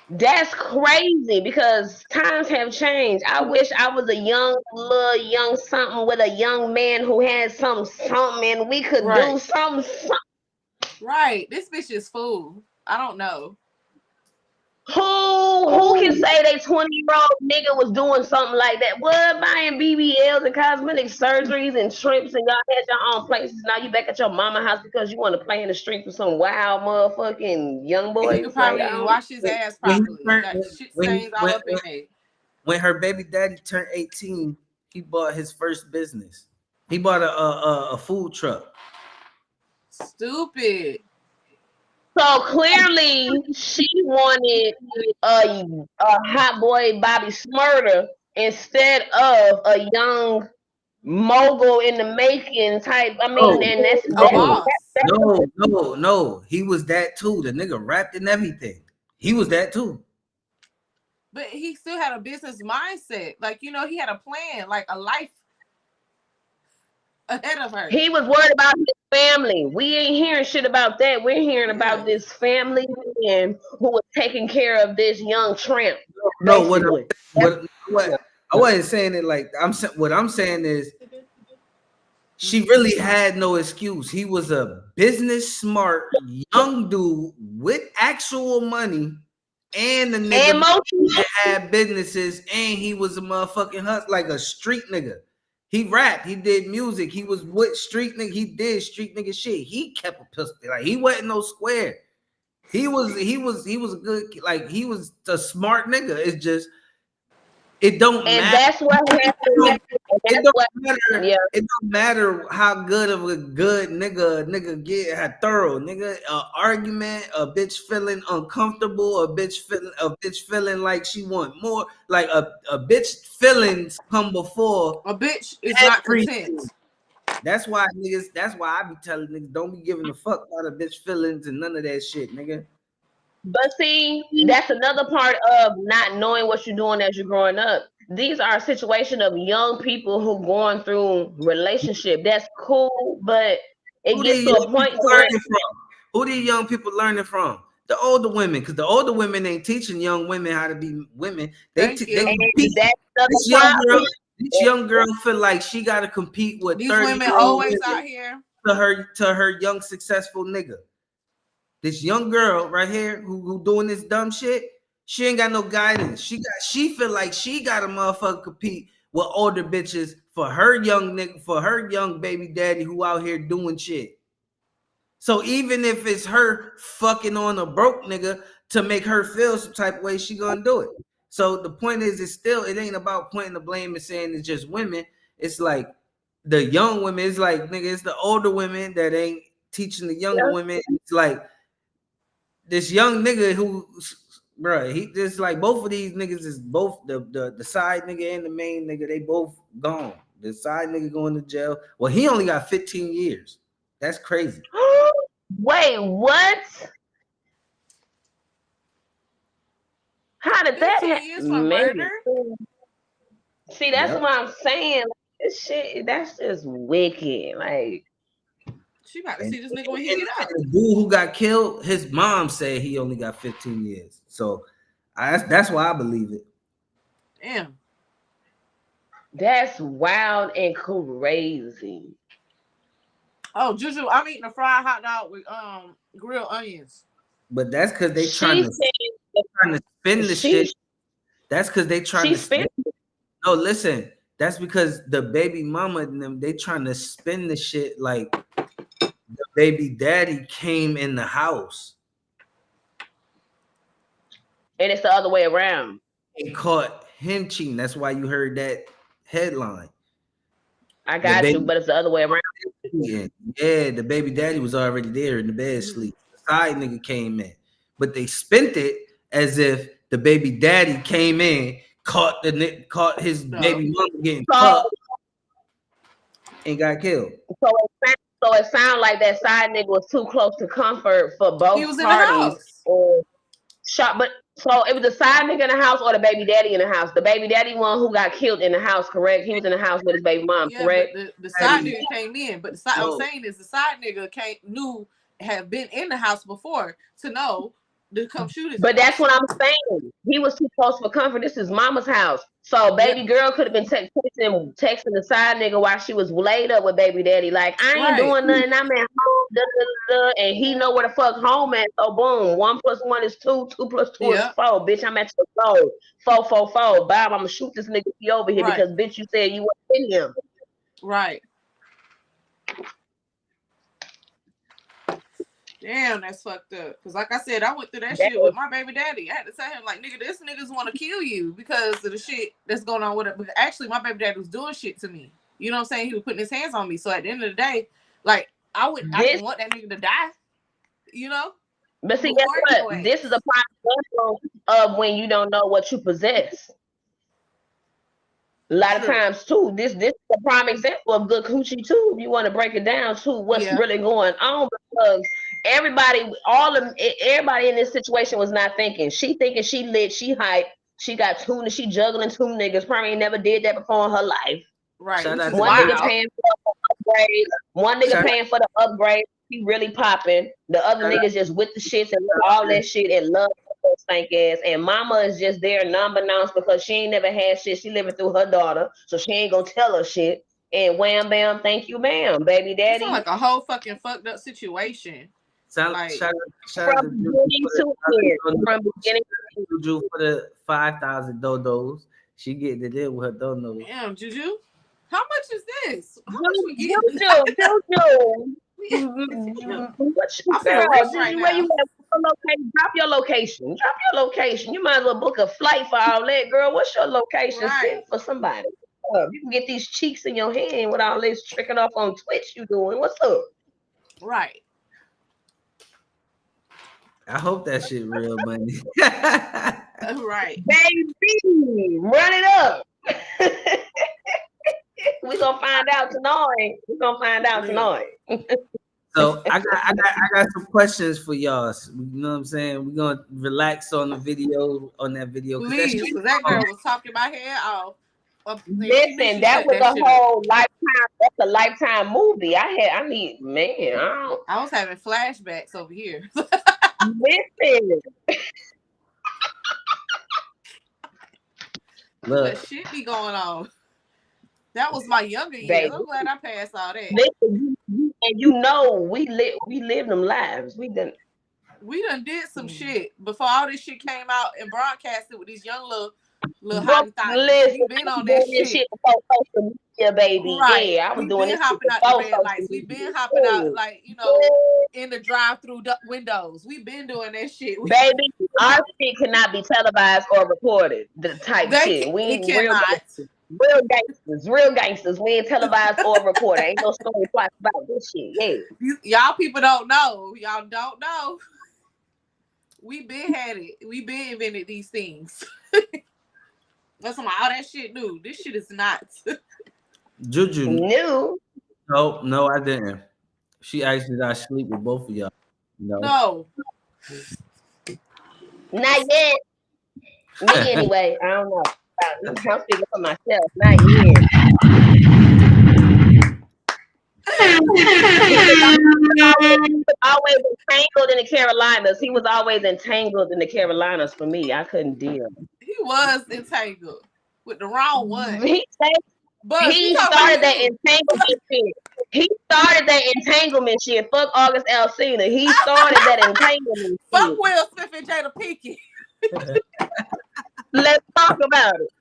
S2: that's crazy because times have changed. I wish I was a young something with a young man who had something and we could do something.
S3: Right. This bitch is fool. I don't know.
S2: Who can say they 20-year-old nigga was doing something like that? What, buying BBLs and cosmetic surgeries and trips, and y'all had your own places. Now you back at your mama house because you want to play in the street with some wild motherfucking young boys.
S3: He probably didn't wash his ass properly. Got shit stains all up in there.
S1: When her baby daddy turned 18, he bought his first business. He bought a food truck.
S3: Stupid.
S2: So clearly, she wanted a hot boy Bobby Smurder instead of a young mogul in the making type. I mean, and that's
S1: no. He was that too. The nigga rapped and everything. He was that too.
S3: But he still had a business mindset. Like, you know, he had a plan, like a life ahead of her.
S2: He was worried about his family. We ain't hearing shit about that. We're hearing about this family and who was taking care of this young tramp.
S1: No, what I wasn't saying it like what I'm saying is she really had no excuse. He was a business smart young dude with actual money, and the nigga that had businesses, and he was a motherfucking hustler, like a street nigga. He rapped, he did music, he was with street nigga, he did street nigga shit. He kept a pistol, like he wasn't no square. He was a good, like he was a smart nigga. It's just it don't matter.
S2: That's what happened.
S1: It don't matter how good of a good nigga get, how thorough nigga argument, a bitch feeling uncomfortable, a bitch feeling like she want more, like a bitch feelings come before
S3: a bitch is not content.
S1: That's why I be telling niggas don't be giving a fuck about a bitch feelings and none of that shit, nigga.
S2: But see, that's another part of not knowing what you're doing as you're growing up. These are a situation of young people who going through relationship. That's cool, but it gets to a point where
S1: who these young people learning from? The older women, because the older women ain't teaching young women how to be women. This young girl feel like she got to compete with
S3: these women always out here
S1: to her young successful nigga. This young girl right here who doing this dumb shit, she ain't got no guidance. She feel like she got a motherfucker compete with older bitches for her young nigga, for her young baby daddy who out here doing shit. So even if it's her fucking on a broke nigga to make her feel some type of way, she gonna do it. So the point is, it ain't about pointing the blame and saying it's just women. It's like the young women. It's like, nigga, it's the older women that ain't teaching the younger women. It's like this young nigga who, bro, he just like both of these niggas is both the side nigga and the main nigga. They both gone. The side nigga going to jail. Well, he only got 15 years. That's crazy.
S2: Wait, what? How did that happen? See, that's what I'm saying. This shit, that's just wicked. Like,
S3: she about to see this nigga when he get out.
S1: The dude who got killed, his mom said he only got 15 years. So that's why I believe it.
S3: Damn.
S2: That's wild and crazy.
S3: Oh, Juju, I'm eating a fried hot dog with grilled onions.
S1: But that's because they trying to spin the shit. That's because they trying to spin. No, listen. That's because the baby mama and them, they trying to spin the shit like the baby daddy came in the house.
S2: And it's the other way around.
S1: They caught him cheating. That's why you heard that headline.
S2: I got you, but it's the other way around.
S1: Yeah, the baby daddy was already there in the bed sleep. The side nigga came in, but they spent it as if the baby daddy came in, caught his
S3: No.
S1: baby mama getting fucked and got killed.
S2: So it sounded like that side nigga was too close to comfort for both
S3: He was in the
S2: parties.
S3: house.
S2: Or shot, but so it was the side nigga in the house or the baby daddy in the house. The baby daddy one who got killed in the house, correct? He was in the house with his baby mom,
S3: Yeah,
S2: correct?
S3: but the side nigga came in. But the side
S1: No.
S3: I'm saying is the side nigga have been in the house before to know to come shoot his
S2: But
S3: ass.
S2: that's what I'm saying. He was too close for comfort. This is mama's house. So baby girl could have been texting the side nigga while she was laid up with baby daddy. Like, I ain't doing nothing. I'm at home. Da, da, da, and he know where the fuck home at. So boom, 1 + 1 is 2. 2 + 2 is 4. Bitch, I'm at your door. 4, 4, 4. Bob, I'm gonna shoot this nigga over here because bitch, you said you wasn't in him.
S3: Right. Damn, that's fucked up. Cause like I said, I went through that shit with my baby daddy. I had to tell him, like, nigga, this niggas want to kill you because of the shit that's going on with it. But actually, my baby daddy was doing shit to me. You know what I'm saying? He was putting his hands on me. So at the end of the day, like, I didn't want that nigga to die. You know?
S2: But see, guess what? This is a prime example of when you don't know what you possess. A lot of times too, this is a prime example of good coochie too. If you want to break it down to what's really going on, because everybody in this situation was not thinking. She thinking she lit, she hype, she got two, she juggling 2 niggas. Probably ain't never did that before in her life.
S3: Right.
S2: One nigga paying for the upgrade. One nigga paying for the upgrade. He really popping. The other niggas just with the shits and all that shit and love stank ass. And mama is just there non-announced because she ain't never had shit. She living through her daughter, so she ain't gonna tell her shit. And wham bam, thank you, ma'am, baby daddy.
S3: It's like a whole fucking fucked up situation.
S1: From beginning to Juju for the 5,000 dodos. She getting it in with her donos.
S3: Damn, Juju. How much is this? How much we get?
S2: Juju. Where you at? Drop your location. Drop your location. You might as well book a flight for all that, girl. What's your location? Send for somebody. You can get these cheeks in your hand with all this tricking off on Twitch you doing. What's up?
S3: Right.
S1: I hope that shit real money.
S3: Right.
S2: Baby, run it up. We're gonna find out tonight.
S1: So I got some questions for y'all. You know what I'm saying? We're gonna relax on that video.
S3: Please, because that girl was talking my head off.
S2: Listen, that was a whole lifetime. That's a lifetime movie. I
S3: was having flashbacks over here.
S2: Listen.
S3: Look, shit be going on. That was my younger years. I'm glad I passed all that.
S2: Listen, and you know we live them lives. We done
S3: did some shit before all this shit came out and broadcasted with these young little hottie thotties. We been on that shit
S2: before social media, baby.
S3: Right.
S2: Yeah, I was doing
S3: been
S2: this
S3: hopping out the red lights. We been hopping out, like, you know, in the drive-through windows. We been doing that shit.
S2: Baby, our shit cannot be televised or recorded. The type shit. We ain't real gangsters. We ain't televised or recorded. Ain't no story plots about this shit. Yeah.
S3: Y'all people don't know. Y'all don't know. We been had it. We been invented these things. That's all that shit new. This shit is not.
S1: Juju.
S2: New?
S1: No, I didn't. She asked me that I sleep with both of y'all.
S3: No.
S2: Not yet. Me anyway. I don't know. I'm speaking for myself. Not yet. Always entangled in the Carolinas. He was always entangled in the Carolinas for me. I couldn't deal.
S3: He was entangled with the wrong one.
S2: He started that entanglement shit. He started that entanglement shit. Fuck August Alsina. He started that entanglement shit.
S3: Fuck Will Smith and Jada Pinkett.
S2: Let's talk about it.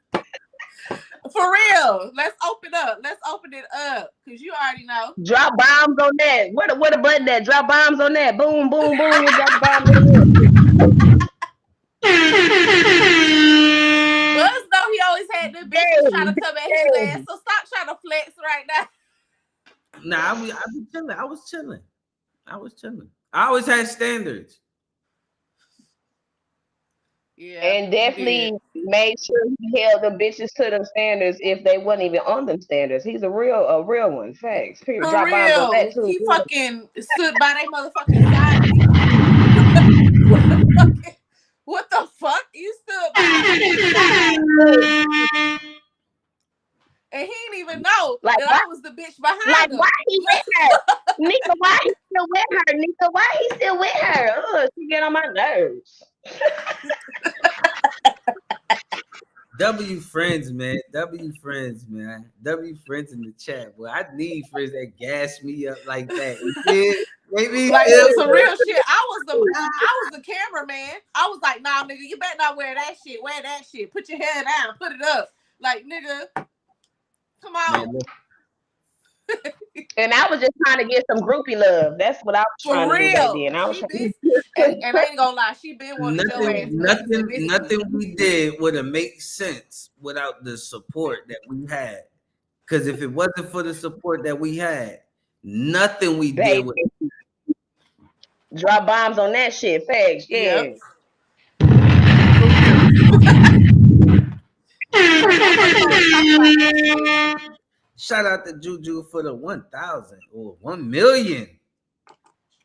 S3: For real. Let's open it up. Because you already know.
S2: Drop bombs on that. Where the button at? Drop bombs on that. Boom, boom, boom. You drop bombs on that.
S3: Buzz though he always had the bitches trying to come at his ass. So stop trying to flex right now.
S1: Nah, I was chilling. I always had standards.
S2: Yeah, and definitely made sure he held the bitches to them standards if they wasn't even on them standards. He's a real one. Facts. Period.
S3: For
S2: Drop bombs on that
S3: real.
S2: too.
S3: He fucking stood by that motherfucking side. What the fuck? You stood by and he didn't even know
S2: Like,
S3: that I was the bitch behind him.
S2: why he with her? Nika, why he still with her? Nika, why he still with her? She get on my nerves.
S1: W friends, man. W friends, man. W friends in the chat. Boy, I need friends that gas me up like that. Yeah, maybe
S3: like some real shit. I was the cameraman. I was like, nah, nigga, you better not wear that shit. Wear that shit. Put your head down. Put it up. Like, nigga, come on.
S1: Man,
S2: and I was just trying to get some groupie love. That's what I was trying to do back then. I was
S3: and I ain't gonna lie, she been wanting your ass.
S1: Nothing we did would have made sense without the support that we had. Because if it wasn't for the support that we had, nothing we did would
S2: drop bombs on that shit. Facts, yeah.
S3: Yep.
S1: Shout out to Juju for the 1,000 or 1 million.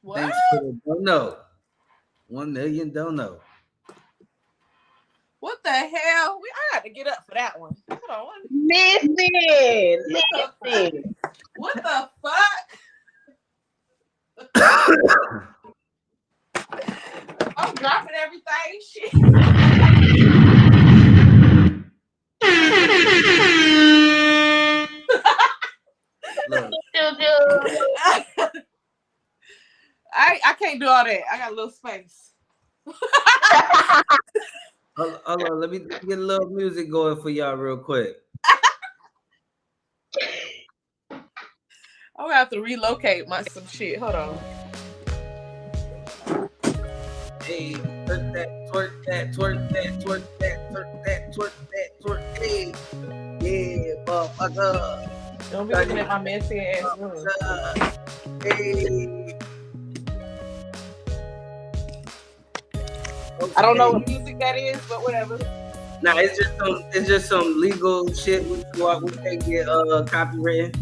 S3: What?
S1: Thanks for the dono. 1 million dono.
S3: What the hell? I got to get up for that one. Hold on.
S2: Listen.
S3: What the fuck? I'm dropping everything. Shit.
S1: Look.
S3: I can't do all that. I got a little space.
S1: Hold on, let me get a little music going for y'all real quick.
S3: I'm gonna have to relocate some shit. Hold on.
S1: Hey, twerk that, twerk that, twerk that, twerk that, twerk that, twerk that, twerk. Hey, yeah, motherfucker.
S3: Don't be looking at my messy ass room.
S1: Hey.
S3: Okay. I don't know what music that is, but whatever.
S1: Nah, it's just some legal shit we can't get copyrighted.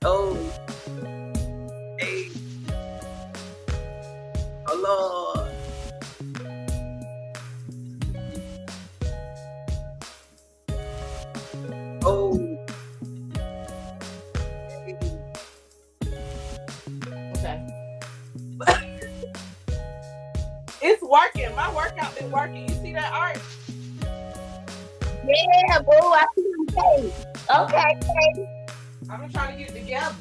S1: Oh, hey, oh Lord. Oh.
S3: Okay. It's working. My workout been working. You see that art?
S2: Yeah, boo. I see your face. Okay.
S3: I've been trying to get it together.